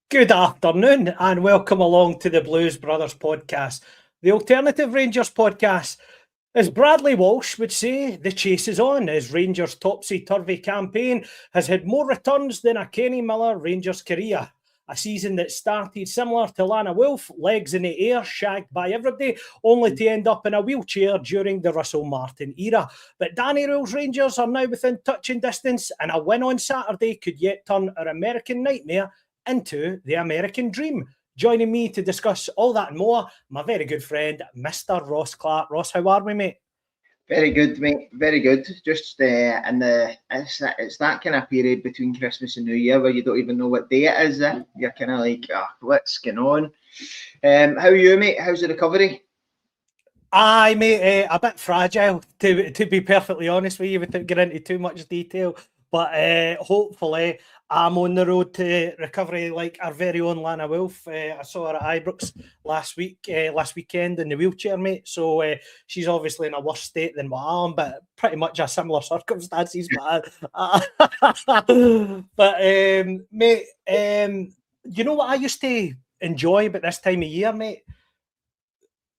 Good afternoon and welcome along to the Blues Brothers podcast, the alternative Rangers podcast. As Bradley Walsh would say, the chase is on as Rangers' topsy-turvy campaign has had more returns than a Kenny Miller Rangers career. A season that started similar to Lana Wolf, legs in the air, shagged by everybody, only to end up in a wheelchair during the Russell Martin era. But Danny Rule's Rangers are now within touching distance, and a win on Saturday could yet turn our American nightmare into the American dream. Joining me to discuss all that and more, my very good friend, Mr. Ross Clark. Ross, how are we, mate? Very good, mate. Very good. Just it's that kind of period between Christmas and New Year where you don't even know what day it is. You're kind of like, what's going on? How are you, mate? How's the recovery? Aye, mate, a bit fragile, to be perfectly honest with you, without getting into too much detail. But hopefully I'm on the road to recovery like our very own Lana Wolf. I saw her at Ibrox last weekend in the wheelchair, mate. So she's obviously in a worse state than what I am, but pretty much a similar circumstances. Mate, you know what I used to enjoy about this time of year, mate?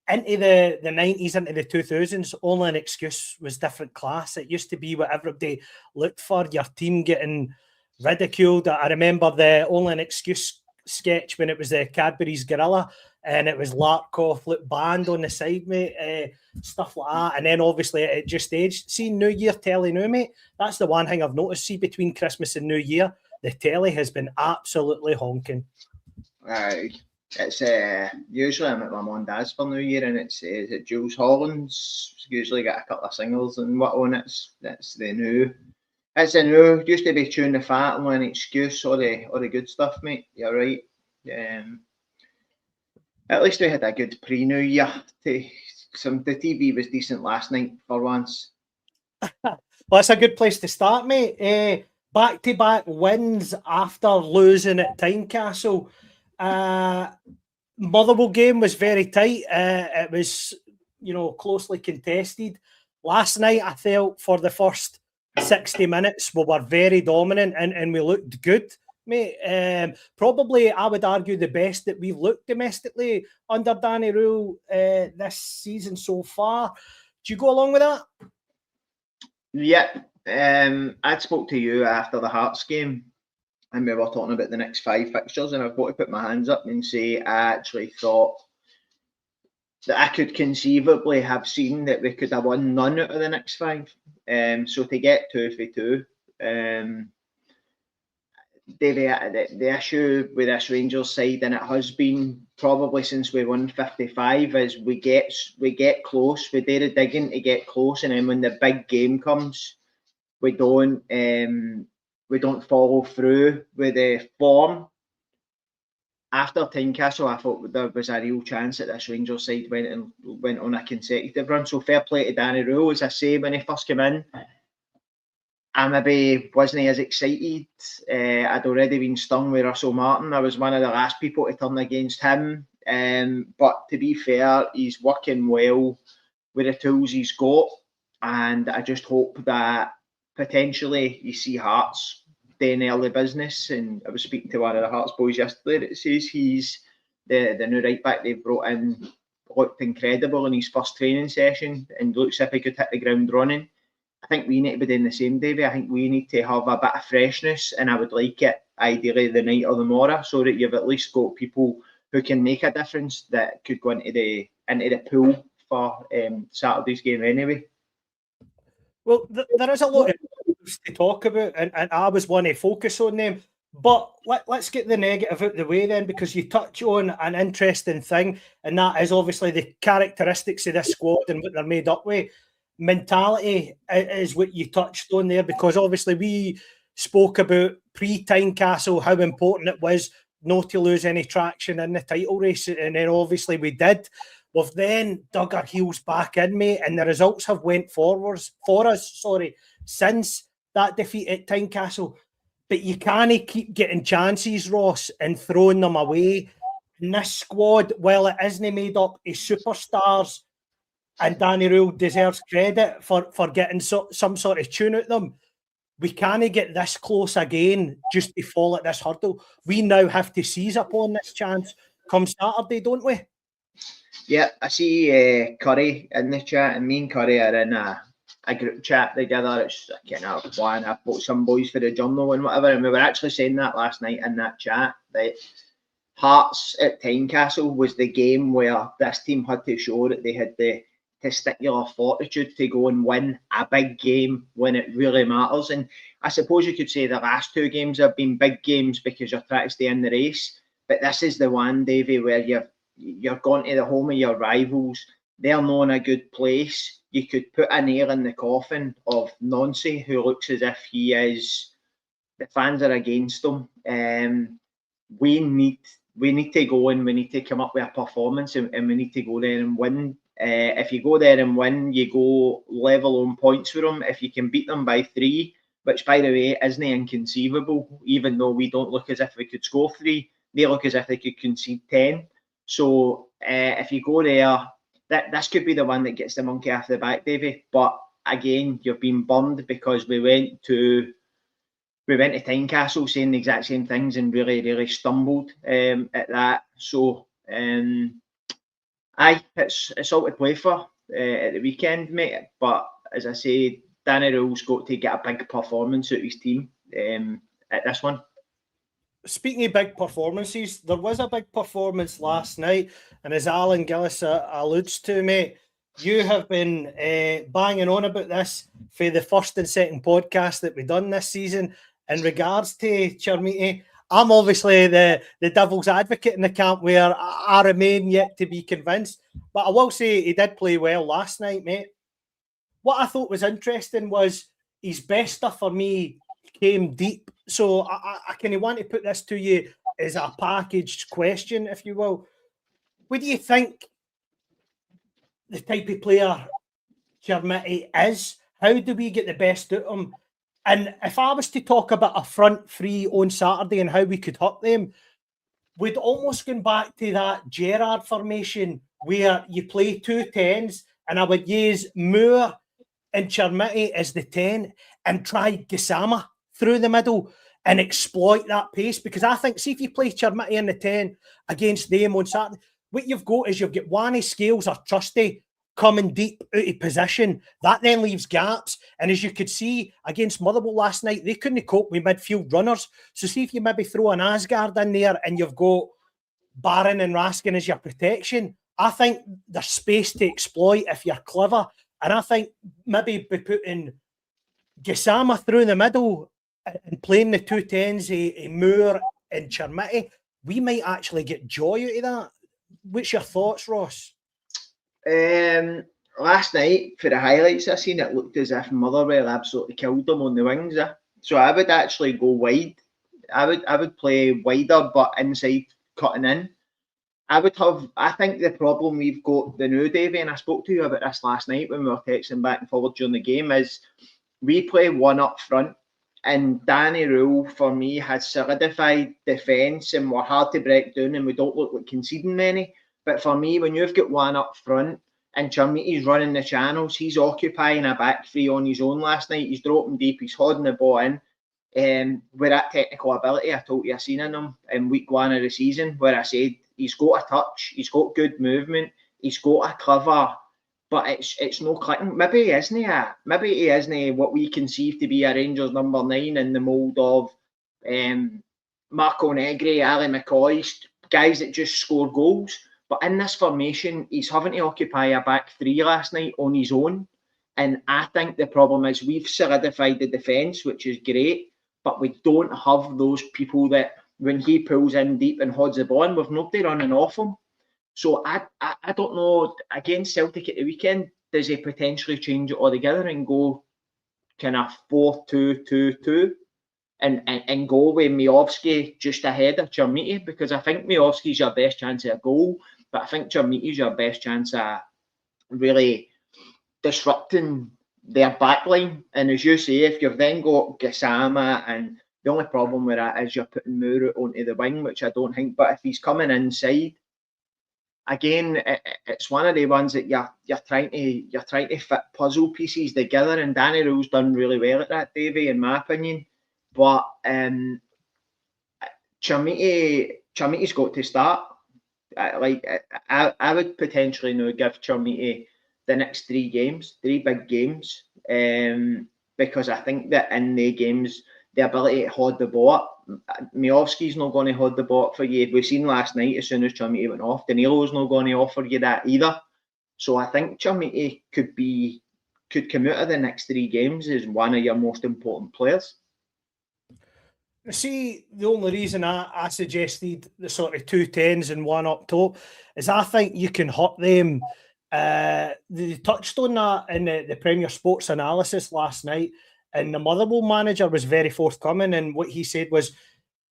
Into the 90s, into the 2000s, only an excuse was different class. It used to be what everybody looked for, your team getting ridiculed. I remember the only an excuse sketch when it was the Cadbury's Gorilla and it was Larkoff, look, band on the side, mate, stuff like that. And then obviously it just aged. See, New Year telly now, mate, that's the one thing I've noticed. See, between Christmas and New Year, the telly has been absolutely honking. Right. It's usually I'm at my mum and dad's for New Year, and it's Jules Holland's usually got a couple of singles and what on it. It's the new. It's the new. Used to be Tune the Fat and One Excuse, all the good stuff, mate. You're right. At least we had a good pre-New Year. The TV was decent last night for once. Well, that's a good place to start, mate. Back-to-back wins after losing at Tynecastle. Motherwell game was very tight. It was, closely contested. Last night, I felt for the first 60 minutes, we were very dominant and we looked good, mate. Probably, I would argue, the best that we've looked domestically under Danny Rule this season so far. Do you go along with that? Yeah. I spoke to you after the Hearts game. And we were talking about the next 5 fixtures, and I've got to put my hands up and say I actually thought that I could conceivably have seen that we could have won none out of the next 5. So to get 2 for 2, Davie, the issue with this Rangers side, and it has been probably since we won 55, is we get close, we do the digging to get close, and then when the big game comes, we don't follow through with the form. After Tynecastle, I thought there was a real chance that this Rangers side went on a consecutive run. So fair play to Danny Rule. As I say, when he first came in, I maybe wasn't as excited. I'd already been stung with Russell Martin. I was one of the last people to turn against him. But to be fair, he's working well with the tools he's got. And I just hope that potentially you see Hearts doing early business, and I was speaking to one of the Hearts boys yesterday that says he's the new right back they've brought in, looked incredible in his first training session and looks as if he could hit the ground running. I think we need to be doing the same, Davie. I think we need to have a bit of freshness, and I would like it ideally the night or the morrow, so that you've at least got people who can make a difference that could go into the pool for Saturday's game anyway. Well, there is a lot of to talk about, and I was one to focus on them. But let's get the negative out of the way then, because you touch on an interesting thing, and that is obviously the characteristics of this squad and what they're made up with. Mentality is what you touched on there, because obviously we spoke about pre-Tynecastle how important it was not to lose any traction in the title race, and then obviously we did. We've then dug our heels back in, mate, and the results have went forwards for us, since that defeat at Tynecastle. But you can't keep getting chances, Ross, and throwing them away. And this squad, while it isn't made up of superstars, and Danny Rule deserves credit for getting some sort of tune out of them, we can't get this close again just to fall at this hurdle. We now have to seize upon this chance come Saturday, don't we? Yeah, I see Curry in the chat, and me and Curry are in a group chat together. It's kind of one. I've bought some boys for the journal and whatever, and we were actually saying that last night in that chat that Hearts at Tynecastle was the game where this team had to show that they had the testicular fortitude to go and win a big game when it really matters. And I suppose you could say the last two games have been big games because you're trying to stay in the race. But this is the one, Davie, where you're going to the home of your rivals. They're not in a good place. You could put a nail in the coffin of Noncy, who looks as if he is. The fans are against him. We need to go and we need to come up with a performance, and we need to go there and win. If you go there and win, you go level on points for them. If you can beat them by 3, which by the way isn't inconceivable, even though we don't look as if we could score 3, they look as if they could concede 10. So if you go there, this could be the one that gets the monkey off the back, Davie. But again, you've been burned because we went to Tynecastle saying the exact same things and really stumbled at that. So it's all to play for at the weekend, mate. But as I say, Danny Rowell's got to get a big performance out of his team at this one. Speaking of big performances, there was a big performance last night, and as Alan Gillis alludes to, mate, you have been banging on about this for the first and second podcast that we've done this season in regards to Chermiti. I'm obviously the devil's advocate in the camp where I remain yet to be convinced, but I will say he did play well last night, mate. What I thought was interesting was his best stuff for me came deep. So I kind of want to put this to you as a packaged question, if you will. What do you think the type of player Chermiti is? How do we get the best out of him? And if I was to talk about a front three on Saturday and how we could hurt them, we'd almost gone back to that Gerrard formation where you play 2 10s, and I would use Moore and Chermiti as the 10 and try Gassama through the middle and exploit that pace. Because I think, see, if you play Chermiti in the 10 against them on Saturday, what you've got is you've got Wani, Scales or Trusty coming deep out of position. That then leaves gaps. And as you could see against Motherwell last night, they couldn't cope with midfield runners. So see if you maybe throw an Asgard in there and you've got Barron and Raskin as your protection. I think there's space to exploit if you're clever. And I think maybe by putting Gassama through the middle and playing the 2 10s, Moore and Chermiti, we might actually get joy out of that. What's your thoughts, Ross? Last night, for the highlights I seen, it looked as if Motherwell absolutely killed them on the wings. So I would actually go wide. I would play wider, but inside cutting in. I think the problem we've got the new, Davie, and I spoke to you about this last night when we were texting back and forward during the game, is we play one up front, and Danny Rowell, for me, has solidified defence, and we're hard to break down, and we don't look like conceding many. But for me, when you've got one up front and Chermiti's running the channels, he's occupying a back three on his own last night. He's dropping deep, he's holding the ball in. With that technical ability, I told you I seen in him in week 1 of the season, where I said he's got a touch, he's got good movement, he's got a clever, but it's no clicking. Maybe he isn't what we conceive to be a Rangers number 9 in the mould of Marco Negri, Ali McCoy, guys that just score goals. But in this formation, he's having to occupy a back three last night on his own. And I think the problem is we've solidified the defence, which is great, but we don't have those people that when he pulls in deep and holds the ball in, we've nobody running off him. So I don't know, against Celtic at the weekend, does he potentially change it altogether and go kind of 4-2-2-2 and go with Miovski just ahead of Chermiti? Because I think Miovski's your best chance at a goal, but I think Chermiti's your best chance at really disrupting their backline. And as you say, if you've then got Gassama, and the only problem with that is you're putting Moore onto the wing, which I don't think, but if he's coming inside, again, it's one of the ones that you're trying to fit puzzle pieces together, and Danny Rose done really well at that, Davie, in my opinion. But Chermiti's got to start. I would potentially now give Chermiti the next 3 big games, because I think that in the games, the ability to hold the ball up, Miovski's not going to hold the ball up for you. We've seen last night, as soon as Chermiti went off, Danilo's not going to offer you that either. So I think Chermiti could come out of the next 3 games as one of your most important players. See, the only reason I suggested the sort of 2 10s and 1 up top is I think you can hurt them. They touched on that in the Premier Sports analysis last night, and the Motherwell manager was very forthcoming, and what he said was,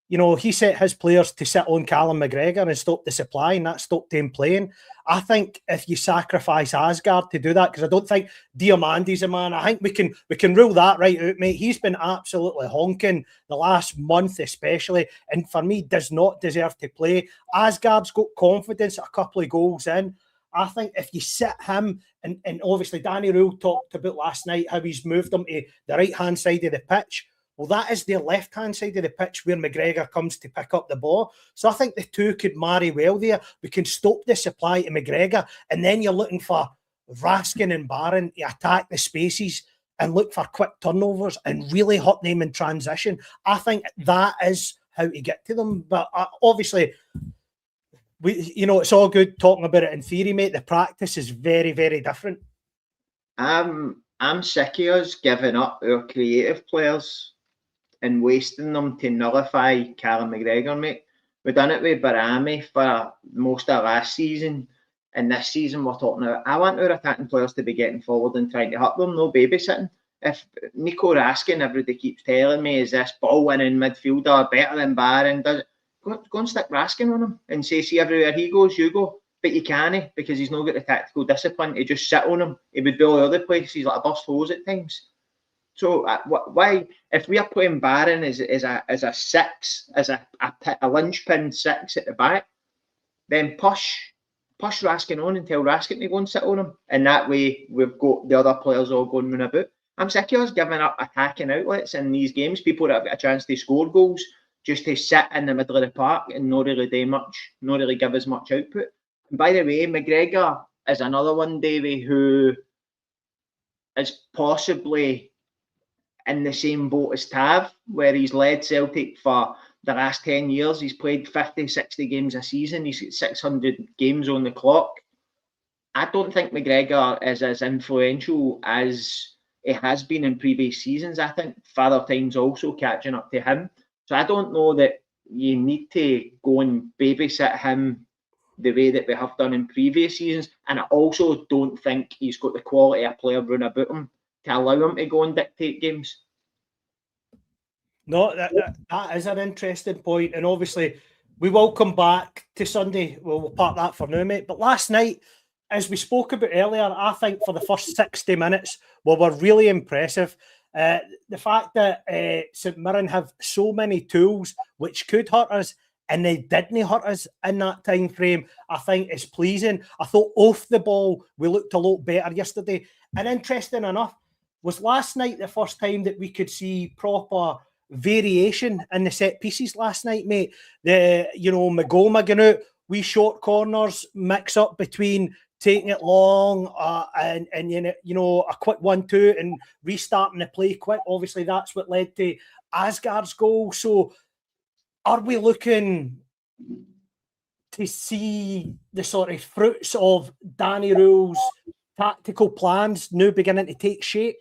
you know, he set his players to sit on Callum McGregor and stop the supply, and that stopped him playing. I think if you sacrifice Asgard to do that, because I don't think Diamandi's a man, I think we can rule that right out, mate. He's been absolutely honking the last month especially, and for me does not deserve to play. Asgard's got confidence a couple of goals in. I think if you sit him, and obviously Danny Rule talked about last night how he's moved them to the right-hand side of the pitch. Well, that is their left-hand side of the pitch where McGregor comes to pick up the ball. So I think the two could marry well there. We can stop the supply to McGregor, and then you're looking for Raskin and Barron to attack the spaces and look for quick turnovers and really hurt them in transition. I think that is how to get to them. But obviously, it's all good talking about it in theory, mate. The practice is very, very different. I'm sick of us giving up our creative players and wasting them to nullify Callum McGregor, mate. We've done it with Barami for most of last season, and this season we're talking about, I want our attacking players to be getting forward and trying to hurt them, no babysitting. If Nico Raskin, everybody keeps telling me, is this ball-winning midfielder better than Barron, does it? Go and stick Raskin on him and say, see, everywhere he goes, you go. But you can't, because he's not got the tactical discipline to just sit on him. He would be all over the place. He's like a burst hose at times. So why, if we are playing Barron as a 6, as a linchpin 6 at the back, then push Raskin on and tell Raskin to go and sit on him. And that way we've got the other players all going round about. I'm sick of us giving up attacking outlets in these games. People that have got a chance to score goals just to sit in the middle of the park and not really do much, not really give as much output. And by the way, McGregor is another one, Davie, who is possibly in the same boat as Tav, where he's led Celtic for the last 10 years. He's played 50, 60 games a season. He's got 600 games on the clock. I don't think McGregor is as influential as he has been in previous seasons. I think Father Time's also catching up to him. So I don't know that you need to go and babysit him the way that we have done in previous seasons. And I also don't think he's got the quality of player run about him to allow him to go and dictate games. No, that is an interesting point. And obviously, we will come back to Sunday. We'll park that for now, mate. But last night, as we spoke about earlier, I think for the first 60 minutes, were really impressive. The fact that St Mirren have so many tools which could hurt us, and they didn't hurt us in that time frame, I think is pleasing. I thought off the ball, we looked a lot better yesterday. And interesting enough, was last night the first time that we could see proper variation in the set pieces last night, mate. Magoma going out, we short corners, mix up between taking it long and a quick 1-2 and restarting the play quick. Obviously, that's what led to Asgard's goal. So are we looking to see the sort of fruits of Danny Rule's tactical plans now beginning to take shape?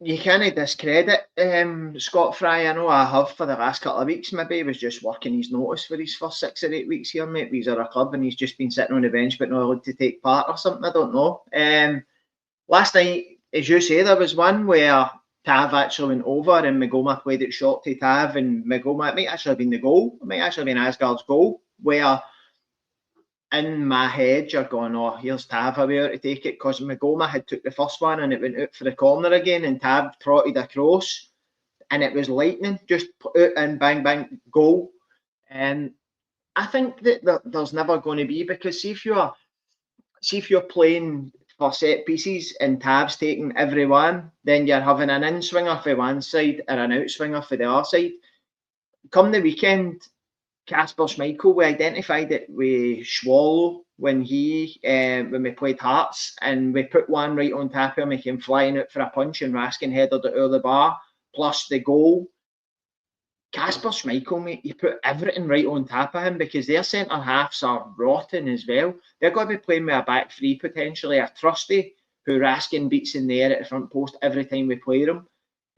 You can't discredit Scott Fry. I know I have for the last couple of weeks. Maybe he was just working his notice for his first 6 or 8 weeks here, mate. He's at a club and he's just been sitting on the bench but not allowed to take part or something. I don't know. Last night, as you say, there was one where Tav actually went over and Magoma played it short to Tav, and Magoma, it might actually have been the goal. It might actually have been Asgard's goal, where in my head, you're going, oh, here's Tav aware to take it, because Magoma had took the first one and it went out for the corner again, and Tav trotted across, and it was lightning, just out and bang, bang, goal. And I think that there's never going to be, because see if you're playing for set pieces and Tab's taking every one, then you're having an in swinger for one side and an out swinger for the other side. Come the weekend, Kasper Schmeichel, we identified it with Swallow when we played Hearts, and we put one right on top of him. He came flying out for a punch and Raskin headed it over the bar, plus the goal. Kasper Schmeichel, mate, you put everything right on top of him, because their centre halves are rotten as well. They're going to be playing with a back three, potentially a Trusty, who Raskin beats in the air at the front post every time we play them.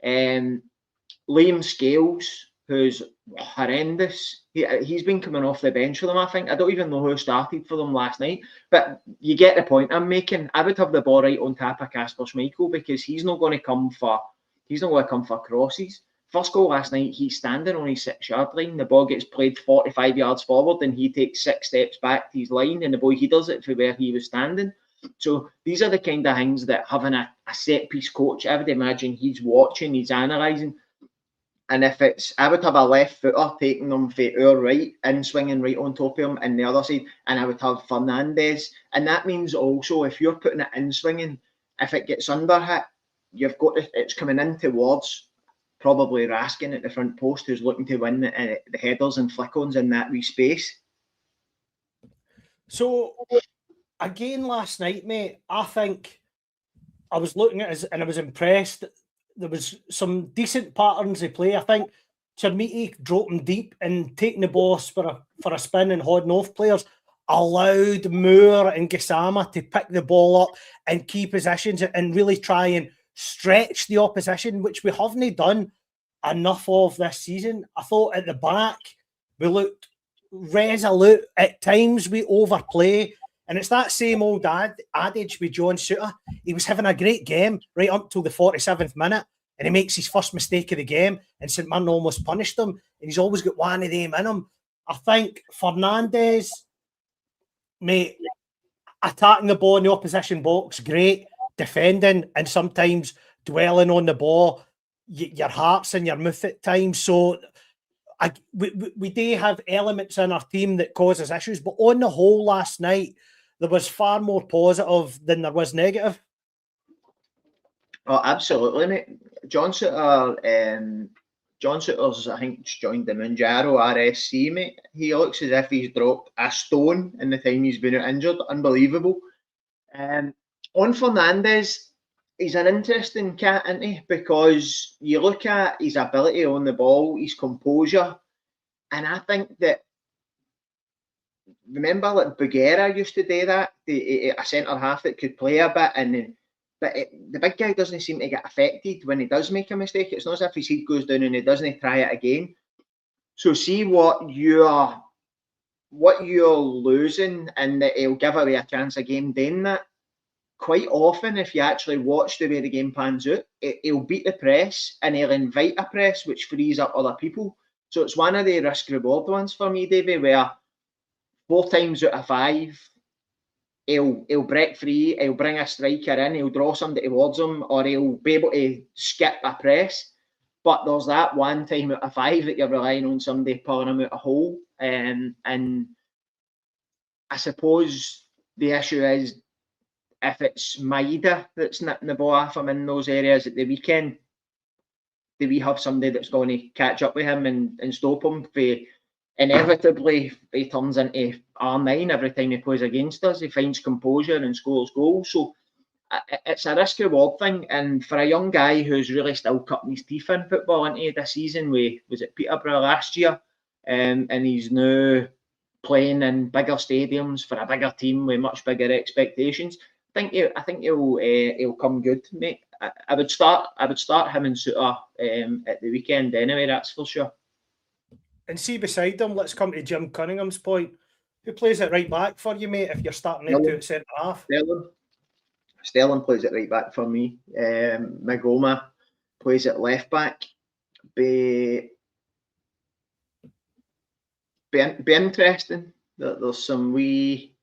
Liam Scales, who's horrendous. He's been coming off the bench for them, I think. I don't even know who started for them last night. But you get the point I'm making. I would have the ball right on top of Kasper Schmeichel, because he's not going to come for crosses. First goal last night, he's standing on his 6-yard line. The ball gets played 45 yards forward, and he takes 6 steps back to his line, and the boy, he does it for where he was standing. So these are the kind of things that having a set-piece coach, I would imagine he's watching, he's analysing. And if I would have a left footer taking them for our right and swinging right on top of him and the other side, and I would have Fernandez. And that means also, if you're putting it in swinging, if it gets under hit, it's coming in towards probably Raskin at the front post, who's looking to win the headers and flick-ons in that wee space. So, again, last night, mate, I think I was looking at it and I was impressed. There was some decent patterns of play. I think Chermiti dropping deep and taking the ball for a spin and holding off players allowed Moore and Gassama to pick the ball up and key positions and really try and stretch the opposition, which we haven't done enough of this season. I thought at the back we looked resolute. At times we overplay, and it's that same old adage with John Souttar. He was having a great game right up till the 47th minute, and he makes his first mistake of the game, and St Mirren almost punished him, and he's always got one of them in him. I think Fernandez, mate, attacking the ball in the opposition box, great. Defending and sometimes dwelling on the ball, your heart's in your mouth at times. So we do have elements in our team that causes issues, but on the whole last night, there was far more positive than there was negative. Oh, absolutely, mate. John Souttar's, I think, joined the Manjaro RSC, mate. He looks as if he's dropped a stone in the time he's been injured. Unbelievable. On Fernandez, he's an interesting cat, isn't he? Because you look at his ability on the ball, his composure, and I think that, remember that Bugera used to do that, a centre half that could play a bit, but the big guy doesn't seem to get affected when he does make a mistake. It's not as if his head goes down and he doesn't try it again. So see what you're losing, and that he'll give away a chance again doing that. Quite often, if you actually watch the way the game pans out, he'll beat the press and he'll invite a press, which frees up other people. So it's one of the risk-reward ones for me, Davie, where 4 times out of 5, he'll break free, he'll bring a striker in, he'll draw somebody towards him, or he'll be able to skip a press. But there's that 1 time out of 5 that you're relying on somebody pulling him out a hole. And I suppose the issue is, if it's Maida that's nipping the ball off him in those areas at the weekend, do we have somebody that's going to catch up with him and stop him? Inevitably, he turns into R9 every time he plays against us. He finds composure and scores goals. So it's a risk-reward thing. And for a young guy who's really still cutting his teeth in football into this season, was it Peterborough last year? And he's now playing in bigger stadiums for a bigger team with much bigger expectations. I think he'll come good, mate. I would start him and Souttar at the weekend anyway. That's for sure. And see beside them, let's come to Jim Cunningham's point. Who plays it right back for you, mate? If you're starting out at centre half, Sterling plays it right back for me. Magoma plays it left back. Be interesting. There's some wee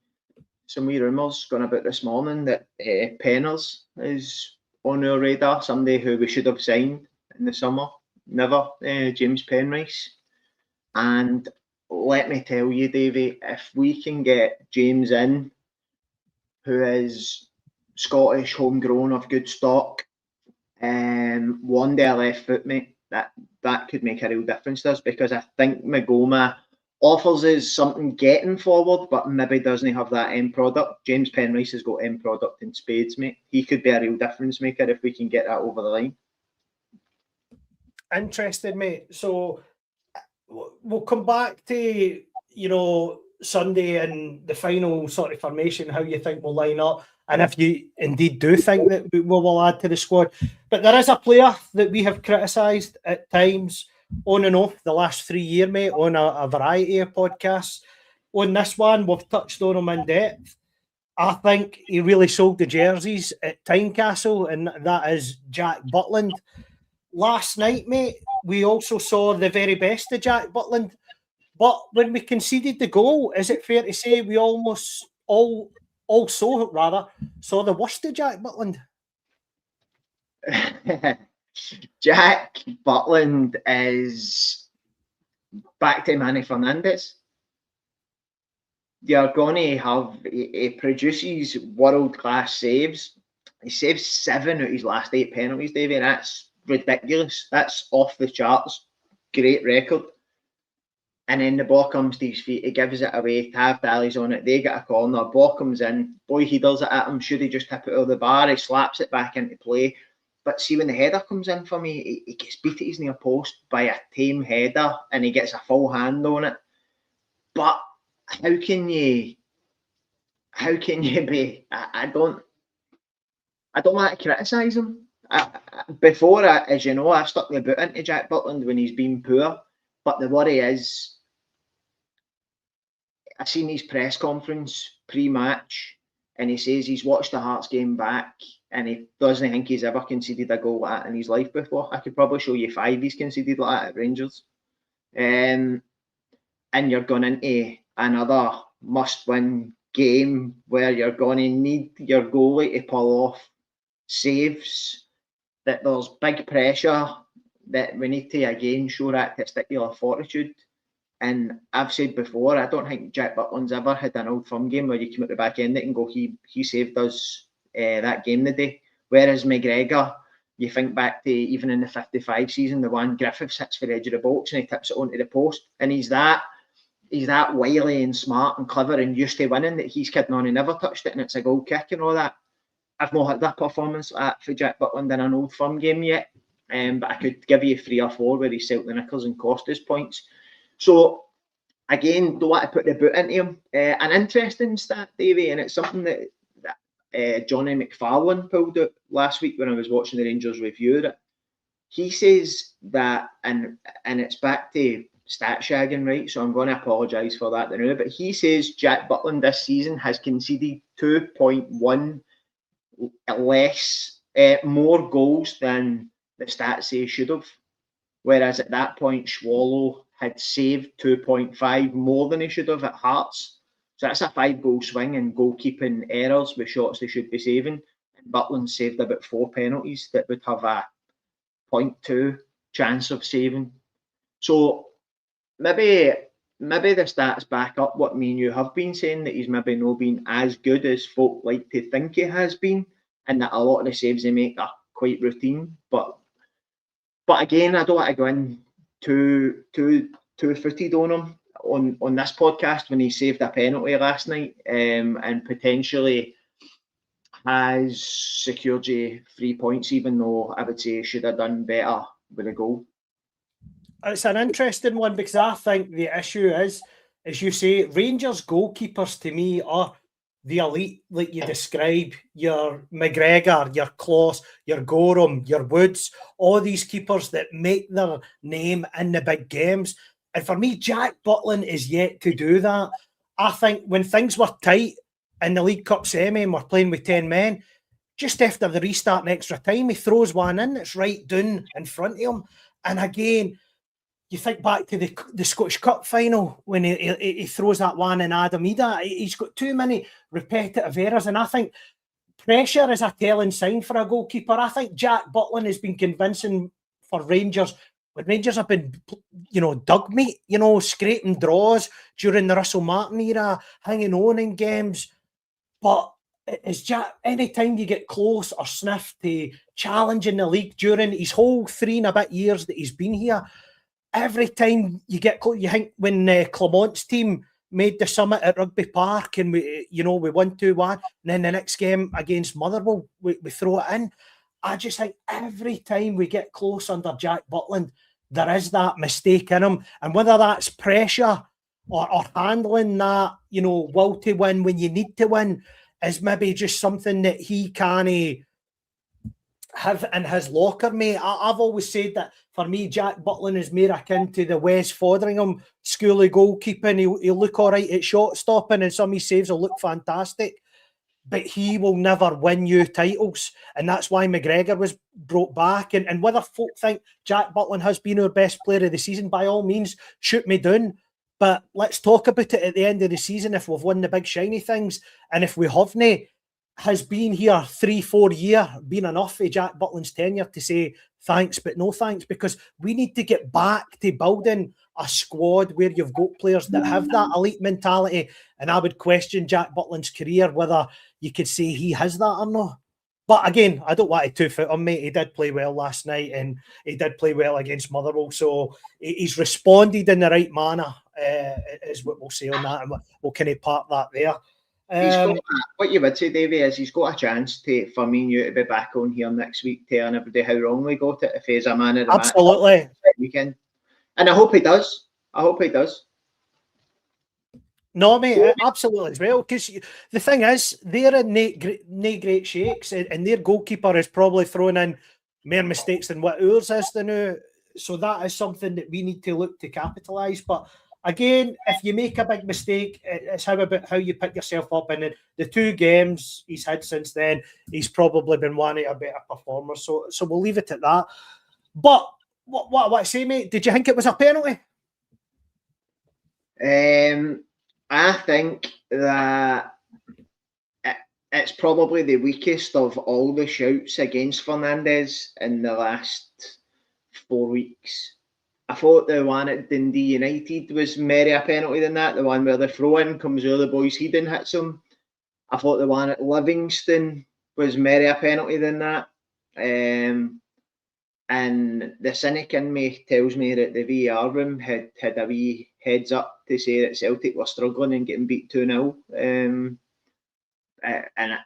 rumours going about this morning that Penners is on our radar, somebody who we should have signed in the summer. Never, James Penrice. And let me tell you, Davie, if we can get James in, who is Scottish, homegrown, of good stock, one day left foot, mate, that could make a real difference to us, because I think Magoma offers us something getting forward, but maybe doesn't have that end product. James Penrice has got end product in spades, mate. He could be a real difference maker if we can get that over the line. Interested, mate. So we'll come back to, Sunday and the final sort of formation, how you think will line up, and if you indeed do think that we will add to the squad. But there is a player that we have criticised at times, on and off, the last 3 years, mate, on a variety of podcasts. On this one, we've touched on him in depth. I think he really sold the jerseys at Tynecastle, and that is Jack Butland. Last night, mate, we also saw the very best of Jack Butland. But when we conceded the goal, is it fair to say we almost also saw the worst of Jack Butland? Jack Butland is back to Manny Fernandez. You're going to have, he produces world-class saves. He saved 7 of his last 8 penalties, Davie, and that's ridiculous. That's off the charts. Great record. And then the ball comes to his feet. He gives it away. Tav Dally's on it. They get a corner. Ball comes in. Boy, he does it at him. Should he just tip it over the bar? He slaps it back into play. But see, when the header comes in for me, he gets beat at his near post by a tame header, and he gets a full hand on it. But how can you be? I don't want to criticise him. Before, as you know, I've stuck my boot into Jack Butland when he's been poor. But the worry is, I seen his press conference pre-match, and he says he's watched the Hearts game back, and he doesn't think he's ever conceded a goal like that in his life before. I could probably show you 5 he's conceded like that at Rangers. And you're going into another must-win game where you're going to need your goalie to pull off saves, that there's big pressure, that we need to again show that testicular fortitude. And I've said before, I don't think Jack Butland's ever had an Old Firm game where you come at the back end it and go, he saved us that game today. Whereas McGregor, you think back to even in the 55 season, the one Griffiths hits for the edge of the box and he tips it onto the post, and he's that wily and smart and clever and used to winning that he's kidding on. He never touched it and it's a goal kick and all that. I've not had that performance like that for Jack Butland in an Old Firm game yet. But I could give you 3 or 4 where he set the knickers and cost us points. So, again, don't want to put the boot into him. An interesting stat, Davie, and it's something that Johnny McFarlane pulled out last week when I was watching the Rangers review it. He says that, and it's back to stat shagging, right? So I'm going to apologise for that now. But he says Jack Butland this season has conceded 2.1 less, more goals than the stats say he should have, whereas at that point Swallow had saved 2.5 more than he should have at Hearts. So that's a 5-goal swing in goalkeeping errors with shots they should be saving. And Butland saved about 4 penalties that would have a 0.2 chance of saving. So maybe the stats back up what me and you have been saying, that he's maybe not been as good as folk like to think he has been, and that a lot of the saves they make are quite routine. But again, I don't want to go in too footed on him on this podcast when he saved a penalty last night, and potentially has secured you 3 points, even though I would say he should have done better with a goal. It's an interesting one, because I think the issue is, as you say, Rangers goalkeepers to me are the elite, like you describe, your McGregor, your Kloss, your Gorham, your Woods, all these keepers that make their name in the big games. And for me, Jack Butland is yet to do that. I think when things were tight in the League Cup semi and we're playing with 10 men, just after the restart and extra time, he throws one in that's right down in front of him. And again, you think back to the Scottish Cup final when he throws that one in Adam Ida. He's got too many repetitive errors, and I think pressure is a telling sign for a goalkeeper. I think Jack Butland has been convincing for Rangers when Rangers have been, dug meat, scraping draws during the Russell Martin era, hanging on in games. But it's Jack, anytime you get close or sniffed to challenging the league during his whole 3 and a bit years that he's been here, every time you get close, you think when Clement's team made the summit at Rugby Park and we won 2-1, and then the next game against Motherwell, we throw it in. I just think every time we get close under Jack Butland, there is that mistake in him. And whether that's pressure or handling that, will to win when you need to win, is maybe just something that he can't have in his locker, mate. I've always said that for me, Jack Butland is more akin to the Wes Fotheringham school of goalkeeping. He'll look all right at shot stopping and some of his saves will look fantastic, but he will never win you titles. And that's why McGregor was brought back. And whether folk think Jack Butland has been our best player of the season, by all means, shoot me down. But let's talk about it at the end of the season if we've won the big shiny things. And if we haven't, has been here 3-4 years been enough for Jack Butland's tenure to say thanks, but no thanks? Because we need to get back to building a squad where you've got players that have that elite mentality. And I would question Jack Butland's career, whether you could say he has that or not. But again, I don't want to two-foot him, mate. He did play well last night and he did play well against Motherwell. So he's responded in the right manner, is what we'll say on that. And we'll kind of park that there. What you would say, Davie, is he's got a chance for me and you to be back on here next week telling everybody how wrong we got it if he's a man of the match weekend. And I hope he does. No, mate, absolutely as well. Because the thing is, they're in no great shakes, and their goalkeeper is probably throwing in more mistakes than what ours is to now. So that is something that we need to look to capitalise. But again, if you make a big mistake, it's about how you pick yourself up. And the 2 games he's had since then, he's probably been one of our better performers. So we'll leave it at that. But what I say, mate, did you think it was a penalty? I think that it's probably the weakest of all the shouts against Fernandez in the last 4 weeks. I thought the one at Dundee United was more a penalty than that. The one where the throw-in comes over the boy's head and hits him. I thought the one at Livingston was more a penalty than that. And the cynic in me tells me that the VAR room had a wee heads up to say that Celtic were struggling and getting beat 2-0. And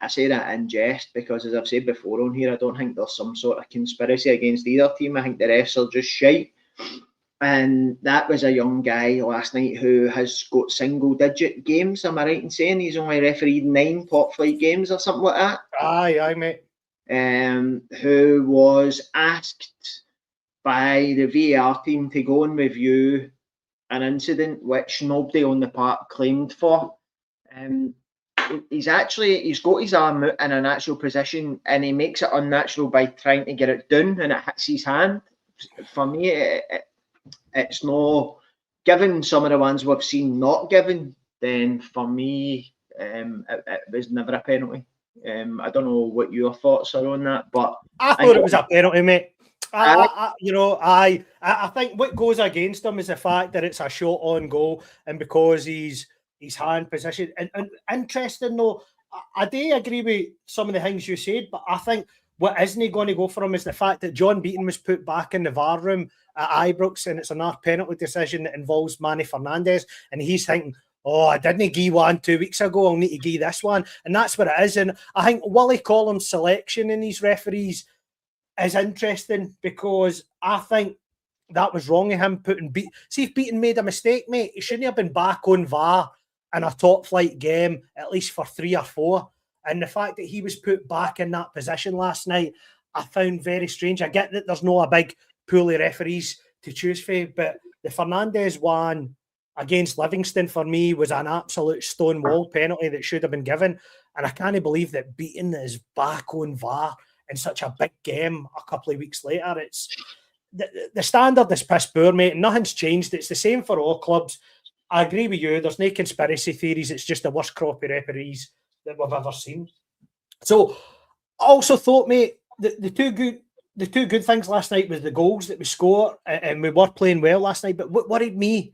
I say that in jest because, as I've said before on here, I don't think there's some sort of conspiracy against either team. I think the refs are just shite. And that was a young guy last night who has got single-digit games. Am I right in saying he's only refereed 9 top-flight games or something like that? Aye, mate. Who was asked by the VAR team to go and review an incident which nobody on the park claimed for. He's got his arm out in a natural position and he makes it unnatural by trying to get it down and it hits his hand. For me, it's no, given some of the ones we've seen not given, then for me, it was never a penalty. I don't know what your thoughts are on that, but I thought it was a penalty, mate. I think what goes against him is the fact that it's a shot on goal, and because his hand position. And interesting though, I do agree with some of the things you said, but I think what isn't going to go for him is the fact that John Beaton was put back in the VAR room at Ibrox, and it's another penalty decision that involves Manny Fernandez, and he's thinking, oh, I didn't give one 2 weeks ago, I'll need to give this one. And that's what it is. And I think Willie Collins' selection in these referees is interesting because I think that was wrong of him putting Beaton. See, if Beaton made a mistake, mate, he shouldn't have been back on VAR in a top flight game, at least for 3 or 4. And the fact that he was put back in that position last night, I found very strange. I get that there's not a big pool of referees to choose for, but the Fernandez one against Livingston for me was an absolute stonewall penalty that should have been given. And I can't believe that Beaton is back on VAR in such a big game a couple of weeks later. It's the standard is piss poor, mate. Nothing's changed. It's the same for all clubs. I agree with you. There's no conspiracy theories. It's just the worst crop of referees that we've ever seen. So I also thought, mate, the two good the two good things last night was the goals that we scored, and we were playing well last night. But what worried me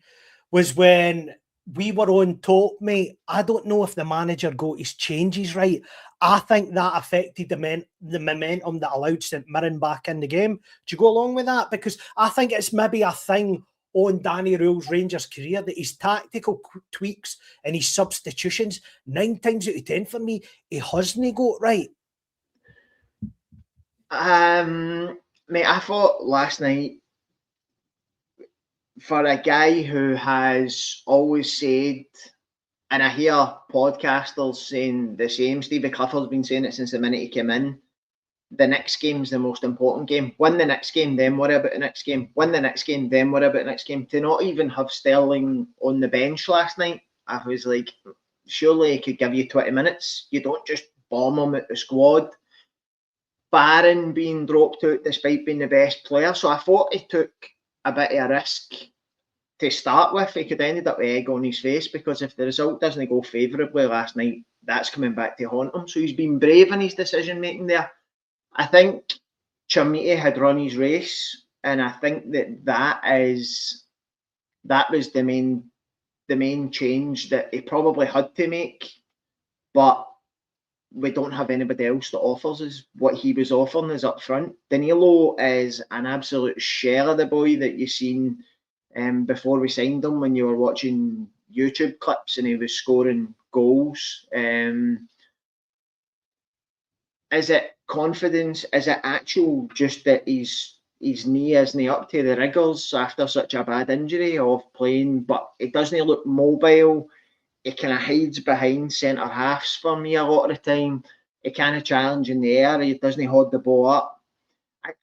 was when we were on top, mate. I don't know if the manager got his changes right. I think that affected the momentum that allowed St Mirren back in the game. Do you go along with that? Because I think it's maybe a thing on Danny Röhl's Rangers career that his tactical tweaks and his substitutions, 9 times out of 10 for me, he hasn't got right. Mate, I thought last night, for a guy who has always said, and I hear podcasters saying the same, Stevie Clifford's been saying it since the minute he came in, the next game's the most important game. Win the next game, then worry about the next game. Win the next game, then worry about the next game. To not even have Sterling on the bench last night, I was like, surely he could give you 20 minutes. You don't just bomb him at the squad. Barron being dropped out despite being the best player. So I thought he took a bit of a risk to start with. He could have ended up with egg on his face, because if the result doesn't go favourably last night, that's coming back to haunt him. So he's been brave in his decision making there. I think Chermiti had run his race, and I think that was the main change that he probably had to make. But we don't have anybody else that offers us what he was offering us up front. Danilo is an absolute shell of the boy that you seen before we signed him, when you were watching YouTube clips and he was scoring goals. Is it confidence? Is it actual just that his knee isn't up to the rigours after such a bad injury of playing, but it doesn't look mobile? He kind of hides behind centre halves for me a lot of the time. He kind of challenge in the air. He doesn't hold the ball up. I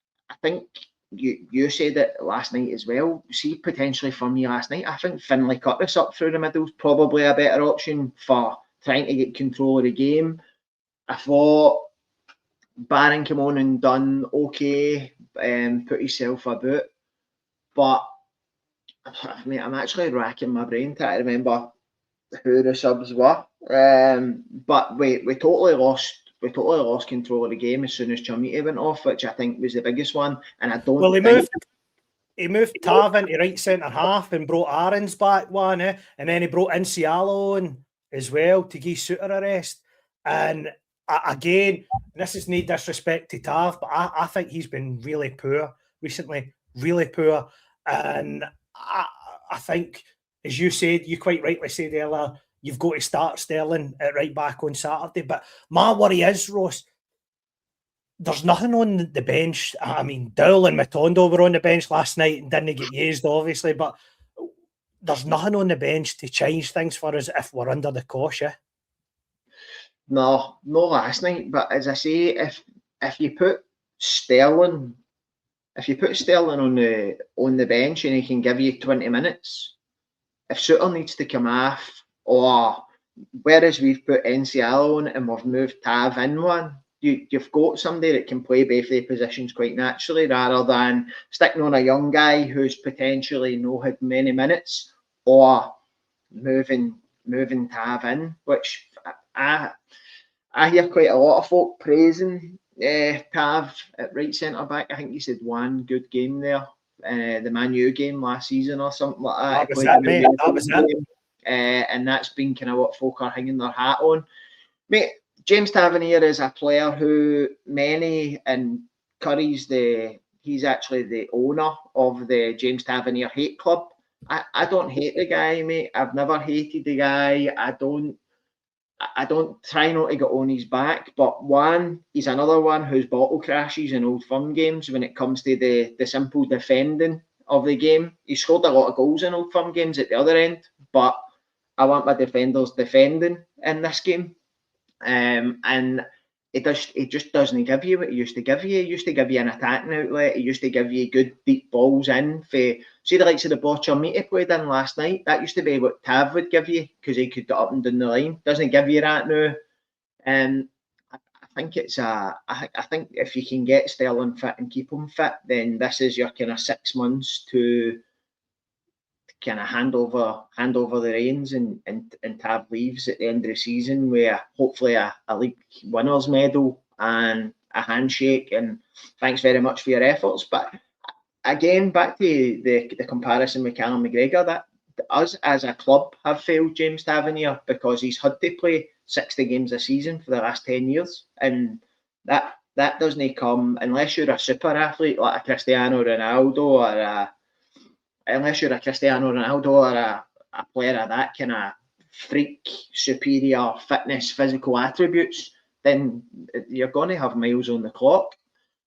think you said it last night as well. See, potentially for me last night, I think Finlay Curtis up through the middle is probably a better option for trying to get control of the game. I thought Barron came on and done okay, put himself about. But I mean, I'm actually racking my brain to remember who the subs were. But we totally lost control of the game as soon as Chermiti went off, which I think was the biggest one. And I don't. Well, he moved Tav into right centre half and brought Aarons back one, and then he brought Incialo on as well to give Suter a rest. And again, this is no disrespect to Tav, but I think he's been really poor recently, really poor. And I think, as you said, you quite rightly said earlier, you've got to start Sterling at right back on Saturday. But my worry is, Ross, there's nothing on the bench. I mean, Dowell and Matondo were on the bench last night and didn't get used, obviously, but there's nothing on the bench to change things for us if we're under the cosh, yeah? No, not last night. But as I say, if you put Sterling on the bench and he can give you 20 minutes, if Suter needs to come off, or whereas we've put Encialo on and we've moved Tav in one, you've got somebody that can play both their positions quite naturally, rather than sticking on a young guy who's potentially not had many minutes, or moving Tav in, which I hear quite a lot of folk praising Tav at right centre back. I think he said one good game there, the Man U game last season or something like that. That was it, mate. That was it. And that's been kind of what folk are hanging their hat on. Mate, James Tavernier is a player who many, and he's actually the owner of the James Tavernier Hate Club. I don't hate the guy, mate. I've never hated the guy. I don't try not to get on his back, but he's another one whose bottle crashes in Old Firm games when it comes to the simple defending of the game. He scored a lot of goals in Old Firm games at the other end, but I want my defenders defending in this game. And it just doesn't give you what it used to give you. It used to give you an attacking outlet. It used to give you good deep balls in. See the likes of the ball Chermiti played in last night. That used to be what Tav would give you, because he could get up and down the line. Doesn't give you that now. I think I think if you can get Sterling fit and keep him fit, then this is your kind of 6 months to kind of hand over the reins, and Tav leaves at the end of the season with hopefully a league winners medal and handshake and thanks very much for your efforts. But again, back to the comparison with Callum McGregor, that us as a club have failed James Tavernier because he's had to play 60 games a season for the last 10 years. And that doesn't come unless you're a super athlete like a Cristiano Ronaldo or a player of that kind of freak, superior fitness, physical attributes, then you're going to have miles on the clock.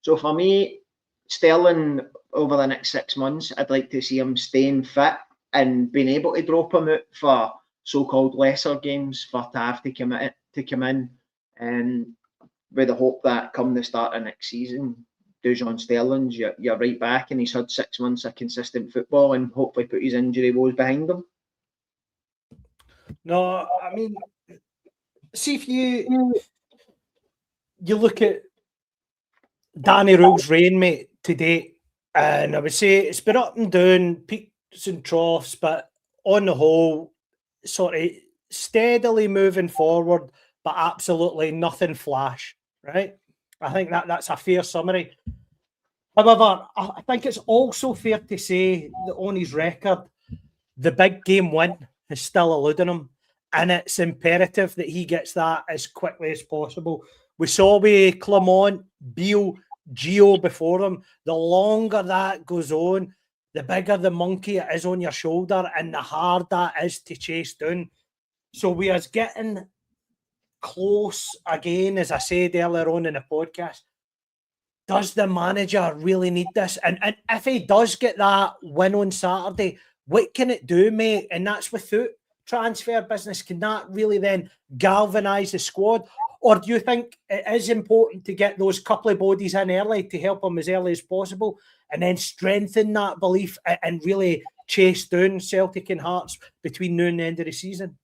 So for me, Sterling, over the next 6 months, I'd like to see him staying fit and being able to drop him out for so-called lesser games for Tav to come in, and with the hope that come the start of next season, Dujon Sterling's you're right back and he's had 6 months of consistent football and hopefully put his injury woes behind him. No, I mean, see if you look at Danny Röhl's reign, mate, to date, and I would say it's been up and down, peaks and troughs, but on the whole, sort of steadily moving forward, but absolutely nothing flash, right? I think that's a fair summary. However, I think it's also fair to say that on his record, the big game win is still eluding him, and it's imperative that he gets that as quickly as possible. We saw with Clement, Beale, Gio before him. The longer that goes on, the bigger the monkey it is on your shoulder and the hard that is to chase down. So we are getting close again, as I said earlier on in the podcast. Does the manager really need this? And if he does get that win on Saturday, what can it do, mate? And that's without transfer business. Can that really then galvanise the squad? Or do you think it is important to get those couple of bodies in early to help them as early as possible and then strengthen that belief and really chase down Celtic and Hearts between now and the end of the season?